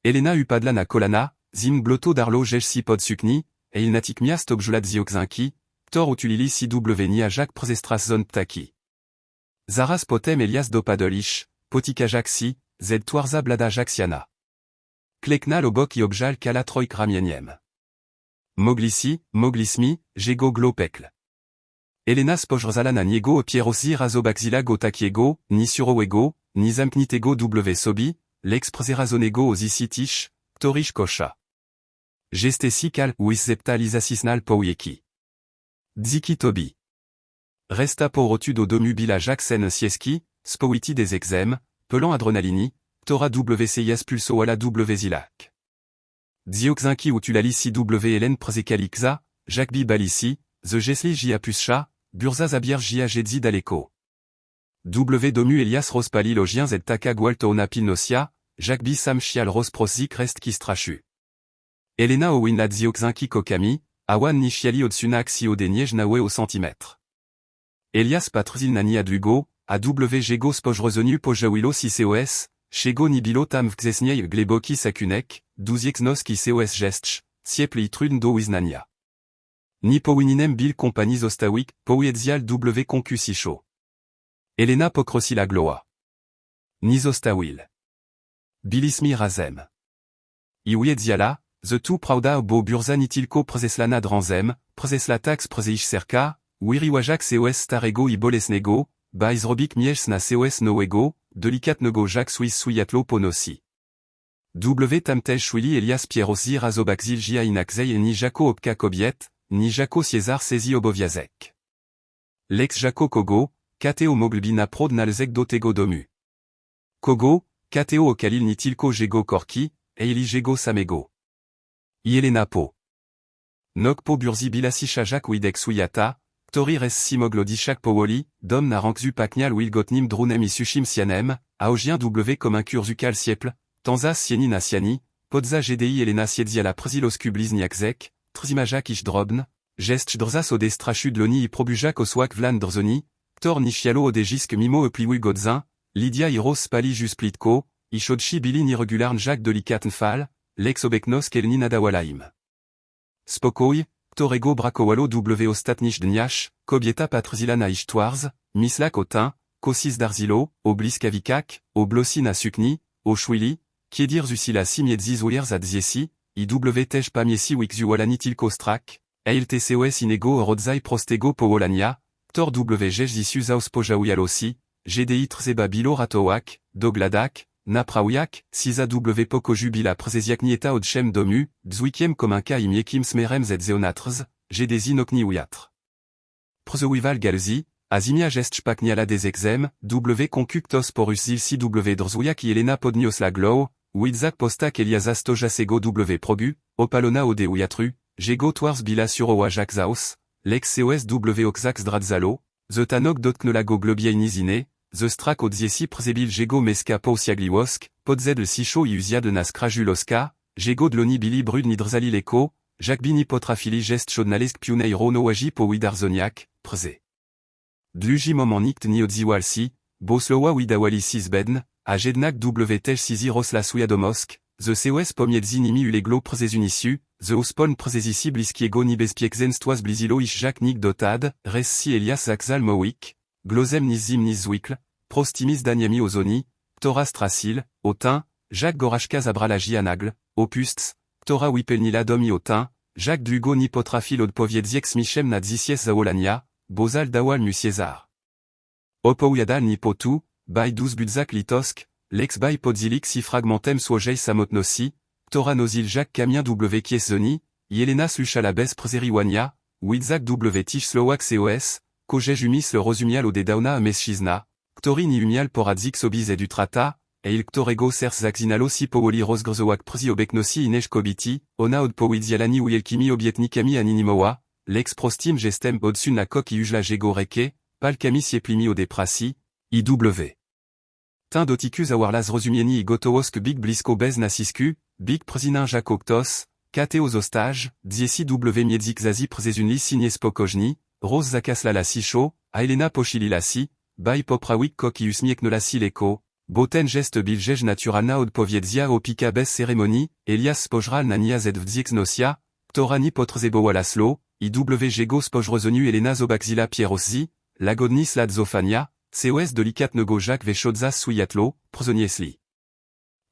Elena upadla na kolana, zim bloto darlo jej si pod sukni, et il natik miast objulat zioxinki, tor utulili si niajak przestras zon ptaki. Zaras potem Elias dopadolish, potikajak si, zed twarza blada jaksiana. Kleknal obok i objal kala troik ramieniem. Moglisi, moglismi, jego glopekl. Elena spojrzala na niego pierosi razobaxila go takiego, ni surowego, ni zamknitego sobi, lex przerazonego ozisitish, torish kosha. Gestesi kal wis lisasisnal poujeki. Dziki tobi. Resta porotu do domubila Jacksen sieski, spowiti des exem, pelan adrenalini, tora WCIS pulso ala zilac. Dioxinki utulali si Hélène przekalikza, Jacbi balisi, the gesli jia puscha, burza zabier jia jedzi daleko. Domu Elias rospali logien zed taka gualto napilnosia, Jacques Sam Chial Rose Proszik Rest Kistrachu. Elena Owin Ladzio Xinki Kokami, Awan Nishiali Otsuna Axi Odeniej Nawe au centimètre. Elias Patrzil Nani Adlugo, AW Jego Spoj Rezonu Pojawilo CCOS, Chego Nibilo Tam Vxesniej Gleboki Sakunek, 12 Noski COS Gestch, Siepli Trudn do Wiznania. Ni Powininem Bill Compagnie Zostawik, Powiedzal W Concusisho. Elena Pokrosila Gloa. Ni Zostawil. Bilismi Razem. Iwiedziala, The Tu Prawda Bo Burza Nitilko Prezeslana Dranzem, Prezeslatax Prezeish Serka, Wiriwajak COS Starego I Bolesnego, Baiz Robik Miels na COS Noego, Delicat Nego Jacques Suisse Suyatlo Ponosi. W Tamtej Chouili Elias Pierosi Razobaxil Jia Inaxei et ni Jaco Opka Kobiet, ni Jaco César Sezi Oboviazek. Lex Jaco Kogo, Kateo Moglbina Prod Nalzek Dotego Domu. Kogo, Kateo Okalil Nitilko Jego Korki, Eili Jego Samego. Yelena Po. Nokpo Burzi Bilasisha Jacques Widek Suyata, Tori Res Simoglodishak Powoli, Dom Narankzu Paknial Wilgotnim Drunem Isushim Sianem, Aogien W comme un Kurzukal Sieple, Tanza Sieni Nasiani, Podza GDI Elena Siedziala Przilosku Blizniakzek, Trzimajak Ishdrobn, Gest Drzas Odestrachu Dloni I Probujak Oswak Vlan Drzoni, Tor Nishialo Odejisk Mimo Epliwu Godzin, Lydia Iros Spali Jusplitko, Ishodchi Bilin Irregularn Jacques Delicatnfal, Lex Obeknos Kelni Nadawalaim. Spokoj, Torego Brakowalo W Ostatnish Dniach, Kobieta Patrzilana Ishtwarz, Mislak Otin, Kosis Darzilo, Obliskavikak, Oblosina Sukni, Oshwili, Kiedir Zusila Simiedziz Ouiers Adziesi, IW Tej Pamiesi Wixuolanitil Kostrak, Eil TCOS Inego Rodzai Prostego Powolania, Tor W Jejzisus Auspojaouyalosi, GDI Trzeba Bilo Ratowak, Dogladak, Napraouyak, Sisa W Pokojubila Przesiak Nieta Odchem Domu, Dzwikiem Kominka Imiekim Smerem Zedzeonatrz, GDZ Nokni Ouyatre. Przewival Galzi, Azimia Gest Pakniala des Exem, W Concuktos Porus Zilsi W Drzouyak Elena Podnios Laglow, Widzak Postak Eliazas Tojasego W Probu, Opalona Ode Ouyatru, Jego Twars Bila sur Oajak Zaos, Lex COS W Oxax Dradzalo, The Tanok Dotknolago Globiainizine, The Strak Odziesi Przebil Jego Meska Pousiagliwosk, Podzed le Sicho I Usia de Naskrajuloska, Jego Dloni Bili Brud Nidrzali Leko, Jakbini Potrafili Gest Chodnalesk Piunei Ronoaji Powidarzoniak, Prze. Dluji Momonikt Ni Odziwalsi, Boslowa Widawali Sisbedn, a Jednak W Tej Sizi Rosla Suyadomosk, The COS Pomiedzi Nimi Uleglo Przezunisu, The Ospon Przezisi Bliskiego Nibespiekzen Stoaz Blizilo Ish Jacques Nik Dotad, Ressi Elias Zakzal Mowik, Glozem Nizim Nizwikl, Prostimis Daniami Ozoni, Tora Strasil, Otin, Jacques Gorashka Zabralaji Anagle, Opusts, Tora Wipelnila Domi Otin, Jacques Dlugo Nipotrafil Odpoviedzieks Michem Nadzisies Zaolania, Bozal Dawal Musiezar. Opowiadal Nipotu, By 12 Budzak Litosk, Lex By Podzilik Si Fragmentem Swojej Samotnosi, Tora Nozil Jacques Camien W Kieszoni, Yelena Sluchalabes Przeriwania, Widzak W Tish Slowak COS, Kojej Umis le Rosumial Odedauna Meschizna, Ktori ni Umial Poradzik Sobiz et Dutrata, Eil Ktorego Sers Zakzinalo Si Powoli Rosgrzowak Przi Obeknosi Inej Kobiti, Ona Od Powidzialani Ujelkimi Obietnikami Aninimoa, Lex Prostim Gestem Odsun la Kok I Ujla Jego Reke, Palkami Sieplimi Odeprasi, IW. Tin Doticus Awarlas Rosumieni I Gotowosk Big Blisko Bez Nasisku, Big Przinin Jacques Octos, Kateos Ostage, Dziesi W Miedzik Zazi Przezunli Signé Spokojni, Rose Zakaslala Sicho, Aelena Pochililasi, By Poprawik Koki Usmieknolasi Leko, Boten Gest Biljej Naturalna Od Powiedzia Opika Bez Cérémonie, Elias Spojral Nania Zedwdziek Nosia, Torani Potrzebowalaslo, IW Jego Spojrezonu Elena Zobaxila Pieroszi, Lagodnis Ladzofania, COS Delicat Nego Jacques Veshodzas Suyatlo, Przoniesli.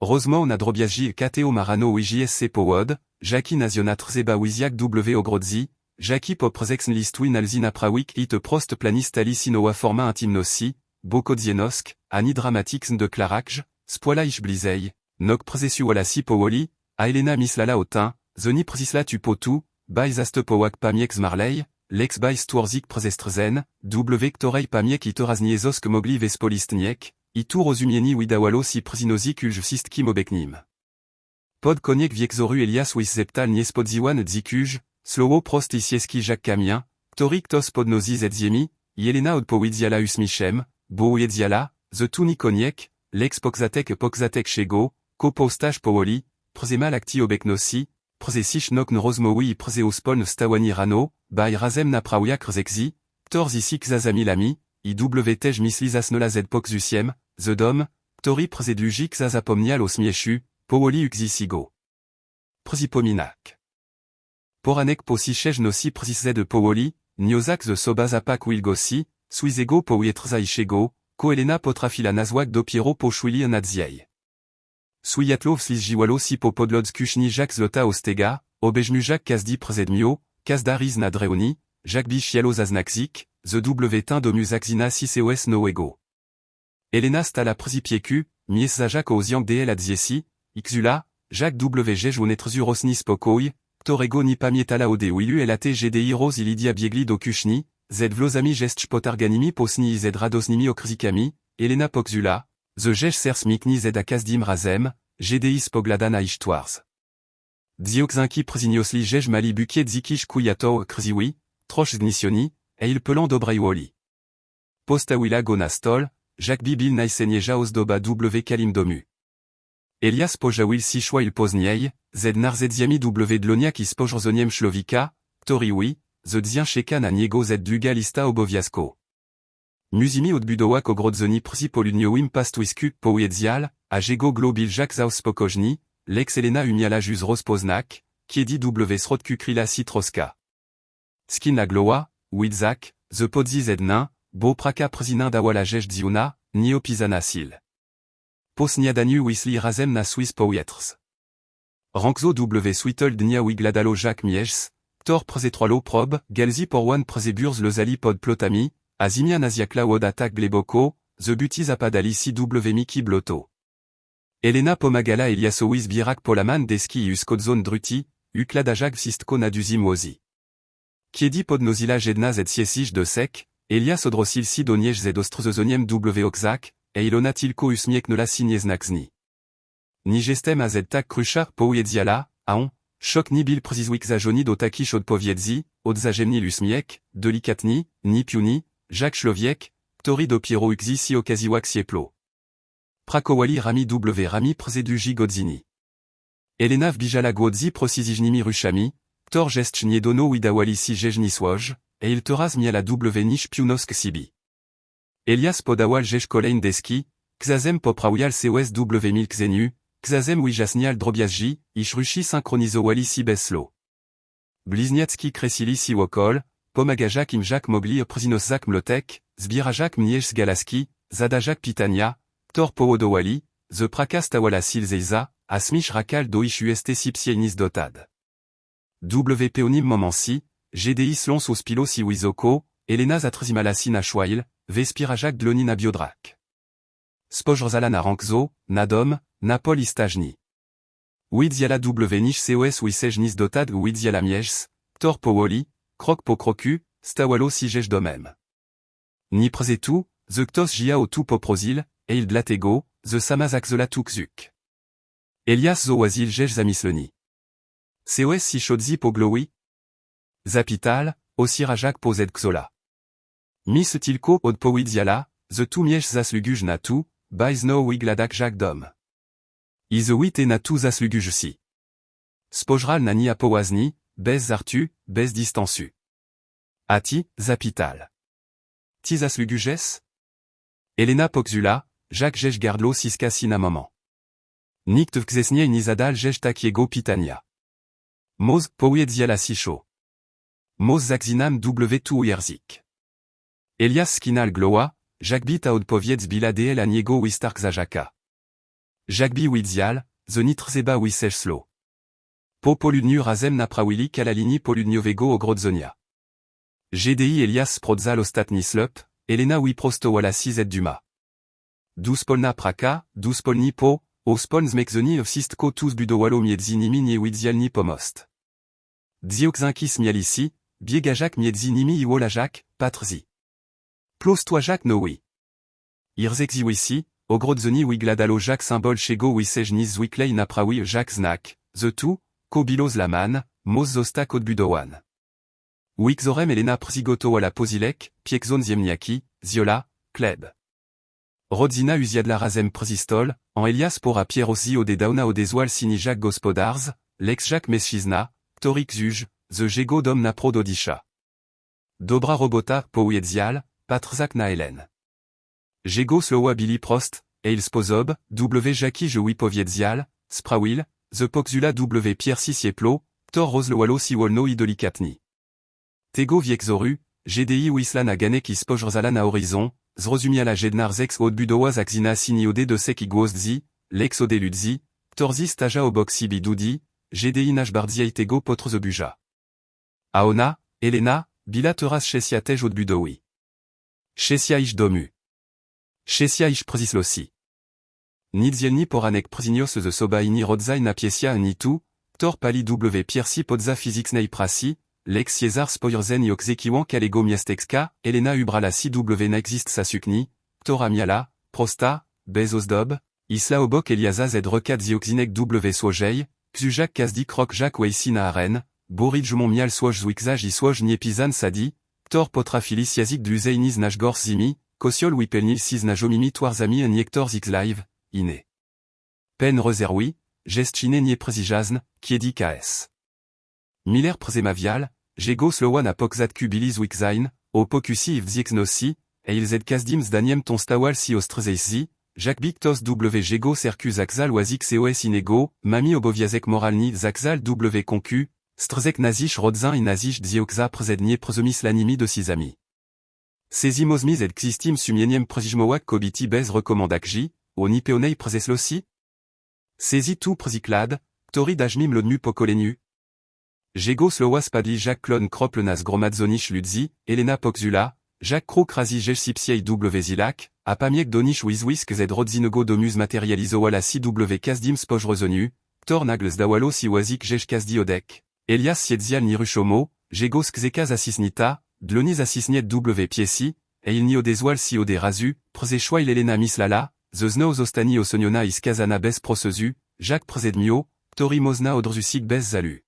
Rosmo Nadrobiaji Kateo Marano Wijsc Powod, Jaki Nazionat Zeba Wiziak W Ogrodzi, Jaki Poprzex Listwin Alzina Prawik It Prost Planistali Sinoa Forma Intimnosi, Bokodzienosk, Ani Dramatics de Klarakj, Spoila Ish Blizei, Nok Przesuolasi Powoli, Aelena Mislala Otin, Zoni Przisla Tupotu, By Zastepowak Pamiex Marley, Lex By Stworzik Przestrzen, W Ktorej Pamiek I Torazniezosk Mogli Vespolistniek, I tu Rosumieni Widawalo Si Przinozik Ulj Sistkim Obeknim. Pod Koniek Wiekzoru Elias Wiszeptal Niespodziwan Dzikuj, Slowo Prost Isieski Jacques Camien, Ktorik Tos Podnozi Zedziemi, Yelena Od Powidziala Usmichem, Bojedziala, The Tuni Koniek, Lex Pokzatek Chego, postage powoli, mal acti obeknosi, sich nok rozmowi ospoln stawani rano, by razem naprawia krzexi, isi xazami lami, tej misli zasnola z poxusiem, the dom, tori du xazapomnial osmieshu, powoli uxisigo. Pominak. Poranek posichej nosi z powoli, niozak the sobazapak wilgosi, suizego powietrzaishego, Elena potrafila nazwak dopiero pochwili nadziej. Sujatlow slisjiwalo si popodlod skushni Jacques zlota ostega, obejmu Jacques kazdi mio, kazdariz nadreoni, Jacques bichialo zaznakzik, the w domuzaxina CCOS noego. Elena stala pieku, mies za Jacques oziang dl adziesi, xula, Jacques wg jounetrzu rosni spokoj, torego ni pamietala ode wilu elat gdi rose ilidia biegli do kushni, z vlozami gest potarganimi posni z radosnimi okrzikami, Elena poxula, the jej sers mikni z akazdim razem, gdi spogladana ishtwars. Dioxinki prziniosli jej mali bukiet zikish kuyato krziwi, troch znisioni, il pelan dobrejwoli. Postawila gonastol, Jacques bibil naiseniéja osdoba w kalim domu. Elias pojawil si il pozniej, z narzedziami w dlonia ki spojrzoniem szlowika, toriwi, z dzien sheka na niego z duga lista obowiasko. Musimi od budołak ogrodzoni polunioim pastwisku pojedzial, a jego globil Jacques spokojni, lex Elena umiala jus rozpoznak, kiedi w srodku krila citroska. Skin la gloa, widzak, the podzi z nain, bo praka przinin dawala jej dziuna, ni opizana sil. Posniadaniu wisli razem na Swiss powietrs. Rankzo w sweetold dnia wigladalo Jacques miejs, tor troilo prob, galzi porwan burs lezali pod plotami, azimia naziakla wod atak gleboko, the buti zapadali si miki bloto. Elena pomagala Eliasowis birak polaman deski uskodzon druti, ukladajak sistko naduzim ozi. Kiedi podnozila jedna z siesij de sek, Elias odrosil si doniej z ostrozoniem oxak, ilona tilko usmiek nola signieznaksni. Ni gestem a tak kruchar pojedziala, aon, szok ni bil przizwik zajoni do takiś odpowiedzi, od zajemni lusmiek, delikatni, ni piuni, Jacques Szlowiek, tori dopiero uxi si okaziwak sieplo. Prakowali rami rami przeduji godzini. Elena wbijala głodzi prosizijnimi ruszami, tor gest niedono widawali si jejni słoj, il toraz miala niż piunosk sibi. Elias podawal jej kolejn deski, xazem poprawial cos milkzeniu, xazem wijasnial drobiazji, iż rushi synchronizowali si beslo. Blizniacki kresili si wokol, pomagajak im Jacques mogli przinoszak mlotek, zbirajak mniejsz galaski, zadajak pitania, tor powodowali, ze prakastawala silzeiza, a smish rakal do ish ust sipsienis dotad. Peonim momensi, gdi slons ospilo si wizoko, Elena zatrzymala na szwail, vespirajak dloni biodrak. Spojrzala na rankzo, na dom, na pol istajni. Widziala niż cos wisejnis dotad widziala miejs, tor powoli, krok po kroku, stawalo si jej domem. Ni prezetu, ze ktos jia o tu poprozil, il dlatego, ze samazak zola tukzuk. Elias zo wazil jej zamisleni. Cos si chodzi po glowi? Zapital, osirajak po zed kzola. Mis tilko od powidziala, ze tu miejs zasluguj na tu, bajs no wigladak jak dom. Izowite na tu zasluguj si. Spojral na ni apowazni, bez zartu, bez distansu. Ati, zapital. Ti zaslugujes? Elena poxula, Jacques jej gardlo siska sina moment. Nikt wkzesnie ni zadal jej takiego pitania. Moz pojedziala sisho. Moz zakzinam tu jerzik. Elias skinal gloa, Jacques bit a odpowiedz bila dl a niego wistark za Jacka. Jacques bi widzial, the nitrzeba wisej slo. Po poludniu razem naprawili kalalini poludniowego ogrodzonia. Gdi Elias sprodzal ostatni slop, Elena prostowala si z duma. Duspolna praka, duspolni po, ospoln zmekzoni wszystko tu zbudowalo miedzi nimi nie widzialni pomost. Dioxinki smialisi, biegajak miedzi nimi i wolajak, patrzi. Plostoi Jacques nowi. Irzekziwisi, ogrodzoni wigladalo Jacques symbol chego wisejnis zwiklej naprawi Jacques znak, the tu, kobilos laman, moz zostak od budowan. Wixorem Elena przygotowala pozilek, piekzon ziemniaki, ziola, chleb. Rodzina usiadla razem przistol, en Elias pora pierosi o de dauna o dezual sini Jacques gospodarz, lex Jacques Meschizna, torik zuj, ze jego dom na pro dodisha. Dobra robota poujedzjal, patrzak na Helen. Jego slowa Billy Prost, eil sposob, w Jackie je wipowiedzial, sprawil, ze poxula w Pierre Sieplo, tor rozlowalo si wolno idolikatni. Tego wiekzoru, GDI wisla na gane ki spojrzala na horizon, zrozumiala jednar zex od budowa zakzina siniode de seki gwozdzi, lex ode ludzi, torzi staja obok sibi dudi, GDI nasz bardziej tego potrze buja. Aona, Elena, bilateras chesia tej od budowi. Chesia ish domu. Chesia ish przislosi. Nidzielni poranek przinios ze sobaini rodzaj na piesia ni tu, tor pali w Piersi podza physicsnej prasi, lex César spojerzen i okzekiwan kalego miastexka, Elena ubrala si n'existe sa sukni, tor amiala, prosta, bezos dob, isla obok Eliaza z rekat zioxinek swojej, xujak kazdi krok Jacques weisi na aren, borij mon mial swoj zwixaj i swoj niepizan sadi, tor potra filis yazik du zeiniz naj gors zimi, kosiol wipelnil siz na jomimi toarzami en yektor zix live, iné. Pen rezerwi, gestchine nie prezijazn, kiedi ks. Miller przemawial, jego slowa na pokzatku biliz wikzain, o pokusi wdzieknossi, eil zed kazdim zdaniem ton stawal si ostrzezeisi, Jacques Bictos jego serku zakzal wazik cos inego, mami obowiazek moralni zakzal concu, strzek nazish rodzin i nazish dziokza przednie przemis lanimi de sizami. Sezimozmi zed ksistim sumieniem przijmołak kobiti bez rekomandakji, o nipeonej przeslosi? Sezi tu prziklad, tori dajmim lodnu pokoleniu. Jego slowa spadli Jacques Klon Krople nas gromadzonish ludzi, Elena Poxula, Jacques Krok razi sipsiej zilak, a pamiek donish wizwisk zed rodzinego domus materializowala si kazdim spoj rezonu, tor nagl zdawalo si wazik kazdi odek, Elias siedzial ni rushomo, jego skzekaz asisnita, dloniz asisniet piesi, e il ni odezwal si ode razu, przeszwajl Elena mislala, ze zno zostani osoniona iskazana bez prosezu, Jacques przedmio, tori mozna odrzusik bez zalu.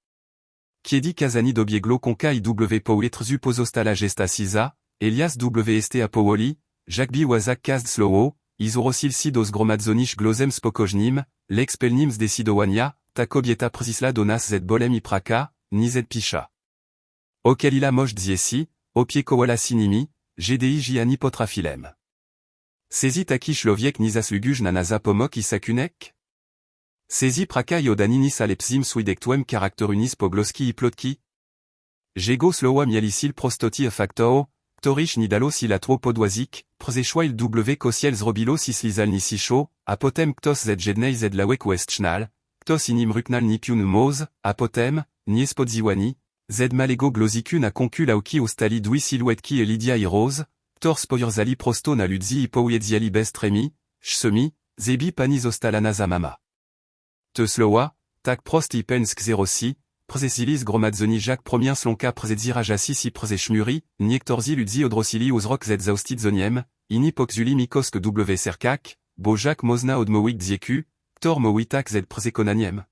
Kiedi kazani dobieglo konka poetru pozostala gesta siza, Elias st a powoli, Jacques bi wazak kazd slowo, izorosil sidos gromadzonish glozem spokojnim, lex pelnim zdesidowania, ta kobieta przisla donas zed bolem i praka, ni zed pisza. Okelila mosh dziesi, opie koala sinimi, GDI jiani potrafilem. Sezi taki szlowiek ni zasluguj na naza pomok i sakunek? Sezi praka i odanini salepsim swidektuem karakterunis pogloski i plotki? Jego slowa mialisil prostoti a facto, torish ni dalo si la tro podwazik, przeszwajl kosiel zrobilo si slizal ni sisho, a potem ktos zed jednej zed lawek westchnal, ktos inim ruknal ni piun moz, a potem, nie spodziwani, zed malego gloziku na konku lauki ostali dwi silhouetki e Lydia i rose, tor spojurzali prosto na ludzi i poujedzjali bez tremi, szsemi, zebi pani zostala na zamama. Te slowa, tak prost i pensk zerosi, przesilis gromadzoni Jacques Promiens slonka przedzirajasi si przeszmuri, niektorzi ludzi odrosili uzrok zed zaustidzoniem, ini poxuli mikosk serkak, bo Jacques mozna odmowik dzieku, tor mowitak zed przekonaniem.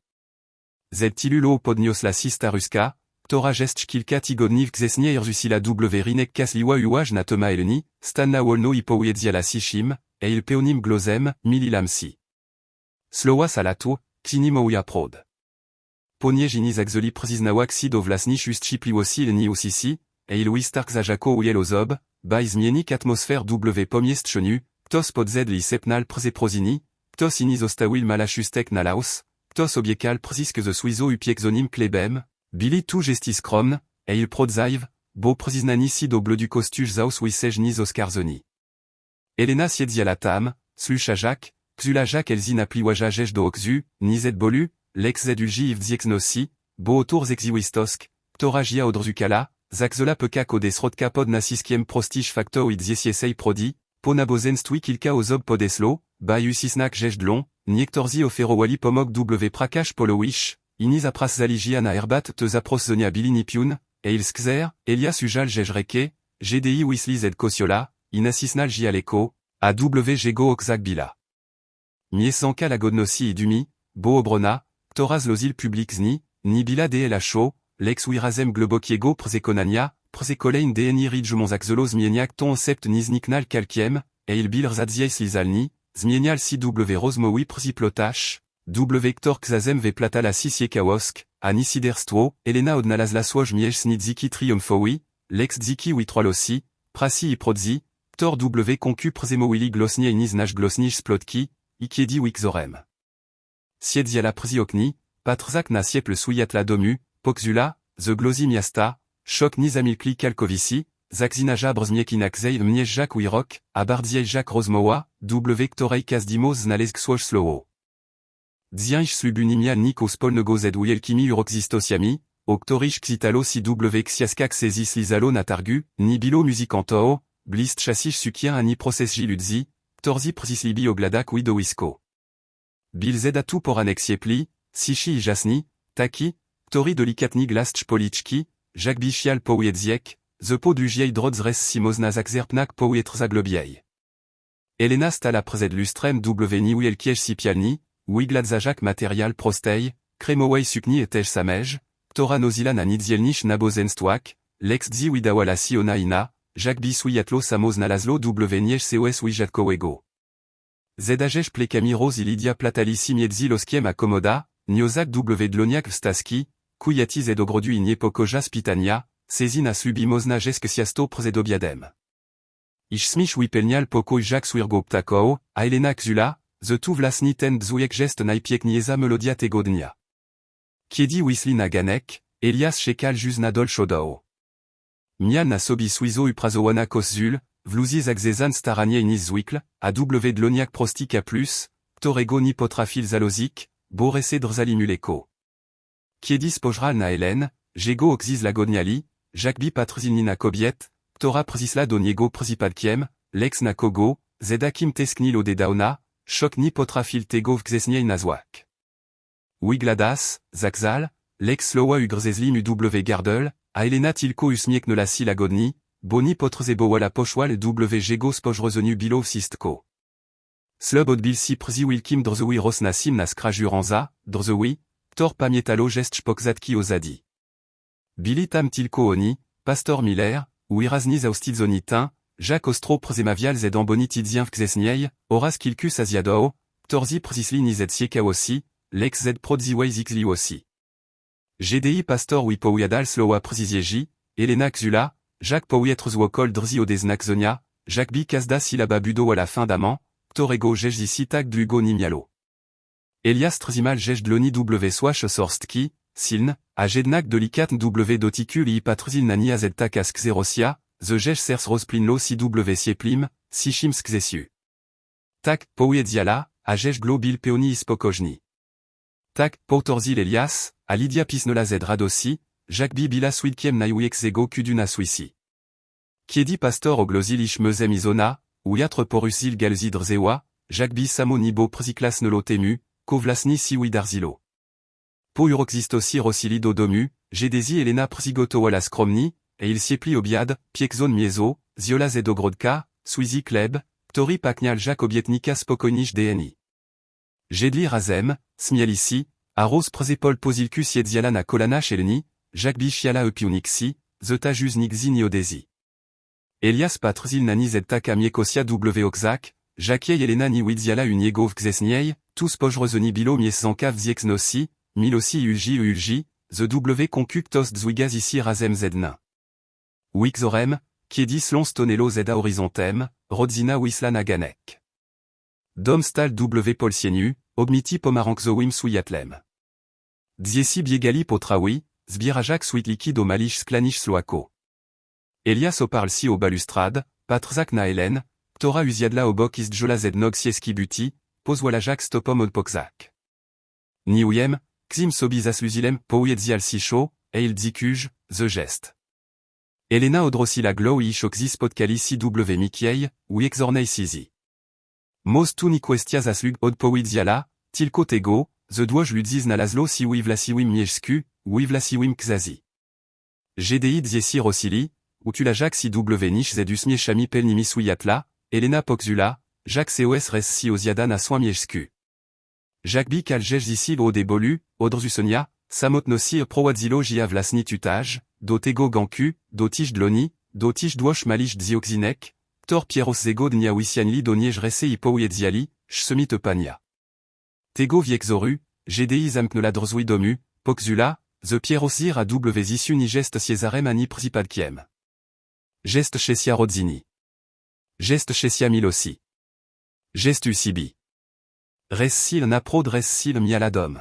Zed tilulo podniosla si staruska, tora gest kilka tigodniw ksesnie irzusila rinek kasliwa uaj na toma eleni, stanna wolno i poujedzjala sishim, e il peonim glozem, mililamsi. Slowa salatu, ksinim ouja prod. Poniej ini zagzoli przyznałak si do wlasnisz ustchipliwosi ni usisi, e il wistark zajako ujel ozob, baj zmienik atmosfer pomiest chenu, ktos podzed li sepnal przeprozini, ktos ini zostawil malachustek na laos, ktos obiekal przysk ze swizo upiekzonim klebem, bili tu gestis krom, e il prodzaiv, bo przyznani si do bledu kostuj zaus wisej ni zoskarzoni. Elena siedziala tam, slucha Jacques, xula Jacques elzina pliwaja jej do okzu, ni zed bolu, lex zedulji i wdzieknossi, bo otur zexiwistosk, torajia odrzukala, zakzola pekak odesrotka pod nasiskiem prostich facto i dziesiesej prodi, ponabozenstwi kilka ozob podeslo, baju sisnak jej dlon, niektorzi oferowali pomok prakash polowish, ini zapras zaligia na herbat te zaproszonia bilinipiun, e il skzer, Elias ujal jej reke, GDI wisli zed kosiola, inasisnal jialeko, a jego okzak bila. Miesanka la godnosi i dumi, bo obrona, toraz lozil publik zni, ni bila de la show, lex wirazem globokiego przekonania, przekolein deni ridjmon zakzolos mieniak ton sept nizniknal kalkiem, eil bilr zadziej slizalni, zmienial si rozmowi prziplotash, Vector Xazem ve platala sisiekawosk, ani siderstwo, Elena odnalazla słoj miej snidziki triumfowi, lex dziki witrolosi, prasi i prodzi, Ktor concu przemowili glosnie i niznasz glosnisz splotki, ikiedi wixorem. Siedziala przyokni, patrzak na sieple sujatla domu, poxula, ze glosi miasta, szok nizamilkli kalkowici, zakzina żabr zmiekinakzej mnie Jacques Wirok, a bardziej Jacques Rozmoła, ktorej kazdimos znalezg słoj slowo. Dzienś slubunimia nikos spolnego zedwielkimi uroxistosiami, oktorisz xitalo si ksiaskak sezis lizalo natargu, ni bilo musicantoo, blist chassish sukien ani procesji ludzi, torzi przislibi ogladak widowisko. Bil zedatu por anexiepli, sishi i jasni, taki, tori delikatni glascz policzki, jak bichial powiedzjek, ze po du jiej drodz res simozna zakzerpnak powietrzaglobiej. Elena stala przed lustrem ni wielkiej sipialni, Wigladzajak material prostej, kremowej sukni etej samej, ktora nozila na nidzielnisz nabozenstwak, lex dzi widawala sionaina, jak bisujatlo samoz nalazlo niej seos wijatkołego. Zedajesz plekami roz i lidia platalissi miedzi loskiem akomoda, niozak dloniak wstaski, kujati zedogrodu i niepokoja spitania, sezina slubimozna jeskesiasto przedobiadem. Iż smisz wipelnial pokoj jak swirgo ptakoł, a Elena Xula, ze tu vlasni ten bzujek gest najpiękniejsza melodia tego dnia. Kiedi wisli na ganek, Elias szekal juz na dol szodoł. Mial na sobi swizo uprazowana koszul, wluzie zagzezan staranie nis zwikl, a dloniak prostika plus, ktorego ni potrafil zalozik, bo rese drzalimuleko. Kiedi spojral na Helen, jego oxiz lagodniali, jakbi patrzilni na kobiet, ktora przisla do niego przypadkiem, lex na kogo, zedakim tesknil odedauna, szok ni potrafil tego wgzesniej na złak. Wigladas, zakzal, lex slowa ugrzezlim gardel, a Elena tilko usmieknęła si lagodni, bo ni potrzebowała poszłal jego spojrzeniu bilo sistko. Slub odbil si przi wilkim drzewi rosnasim na skrażuranza, drzewi, ktor pamiętalo gest szpokzatki ozadi. Bili tam tilko oni, pastor Miller, uirazni zaustidzonitin, Jacques Ostro przemawial zed ambonitidzien wgzesniej, oraz kilkus azjadoo, ktorzi przisli nized siekawosi, lex zed prodziwej zixliwosi. GDI pastor wipowiadal slowa przizjeji, Elena Xula, Jacques powietrzwokol drzi odeznak zonia, Jacques bi kazda silaba budo à la fin d'amant, ktorego jeździ sitak dlugo nimialo. Elias trzimal jeźdloni swash sorstki, siln, a jednak delikat doticul i patrzil nani azedtak askzerosia, ze jeż sers rozplinlo si sieplim, si shims kzesiu. Tak, powiedzjala, a jeż globil peoni ispokojni. Tak, poutorzil Elias, a Lidia pisnola zed radosi, Jacques bibila swidkiem najujek zego kuduna suisi. Kiedi pastor oglozilish mezem izona, ujatre porusil galzidr zewa, Jacques bi samo nibo prziklas nelo temu, kovlasni si widarzilo. Po uroxistosi rosilido domu, jedezi Elena przygotowala skromni, et il siepli obiad, piekzon miezo, ziola zedogrodka, suizi kleb, ktori paknial jak obietnika spokojnish dni. Jedli razem, smielisi, a roz przepol pozilkus jedziala na kolana szelni, jak bichiala epiuniksi, zeta juz nigzi ni odezi. Elias patrzil nani zedtaka miekosia oxak, jakiej Elena ni widziala uniego wgzesniej, tu spojrzozoni bilo mieszanka wziexnosi, milosi ulgi, ze concuktos dzwigaz ici razem zedna. Wixorem, kiedi slon stonelo zeda horizontem, rodzina wisla na ganek. Dom stal polsieniu, obmiti pomaranxowim sujatlem. Dziesi biegali potrawi, zbierajak suitliki do malish sklanish sloako. Elias oparl si o balustrade, patrzak na Helen, ktora uziadla obok istjola zednog sieski buti, pozwalajak stopom odpokzak. Niujem, kzim sobi zasluzilem powiedzjal sisho, e il dzikuj, ze gest. Elena odrosila glow i oxis spotkali si mikiej, u exornej sizi. Mos tu ni questia zaslug od powidziala, tilko tego, ze dłoj ludziz nalazlo si wivlasiwim mieszku, wivlasiwim kzazi. GDI dziesi rosili, utulajak si nish zedus mieszami pelnimi sujatla, Elena poxula, Jacques seos res si oziada na soin mieszku. Jacques bi kaljej ici o debolu, odrzusonia, samotnosi prowadzilo jia vlasni tutaj, do tego ganku, do tish dloni, do tish dłoś malish dzioxinek, Tor pieros zego dnia wisianli doniej rese i poujedzjali, szsemite pania. Tego wiekzoru, GDI zamknęła drzwi domu, pokzula, the pieros zir a w zisiu ni gest siezarem ani przypadkiem. Gest chesia rodzini. Gest chesia milosi. Gest usibi. Res sil napro dres sil mialadom.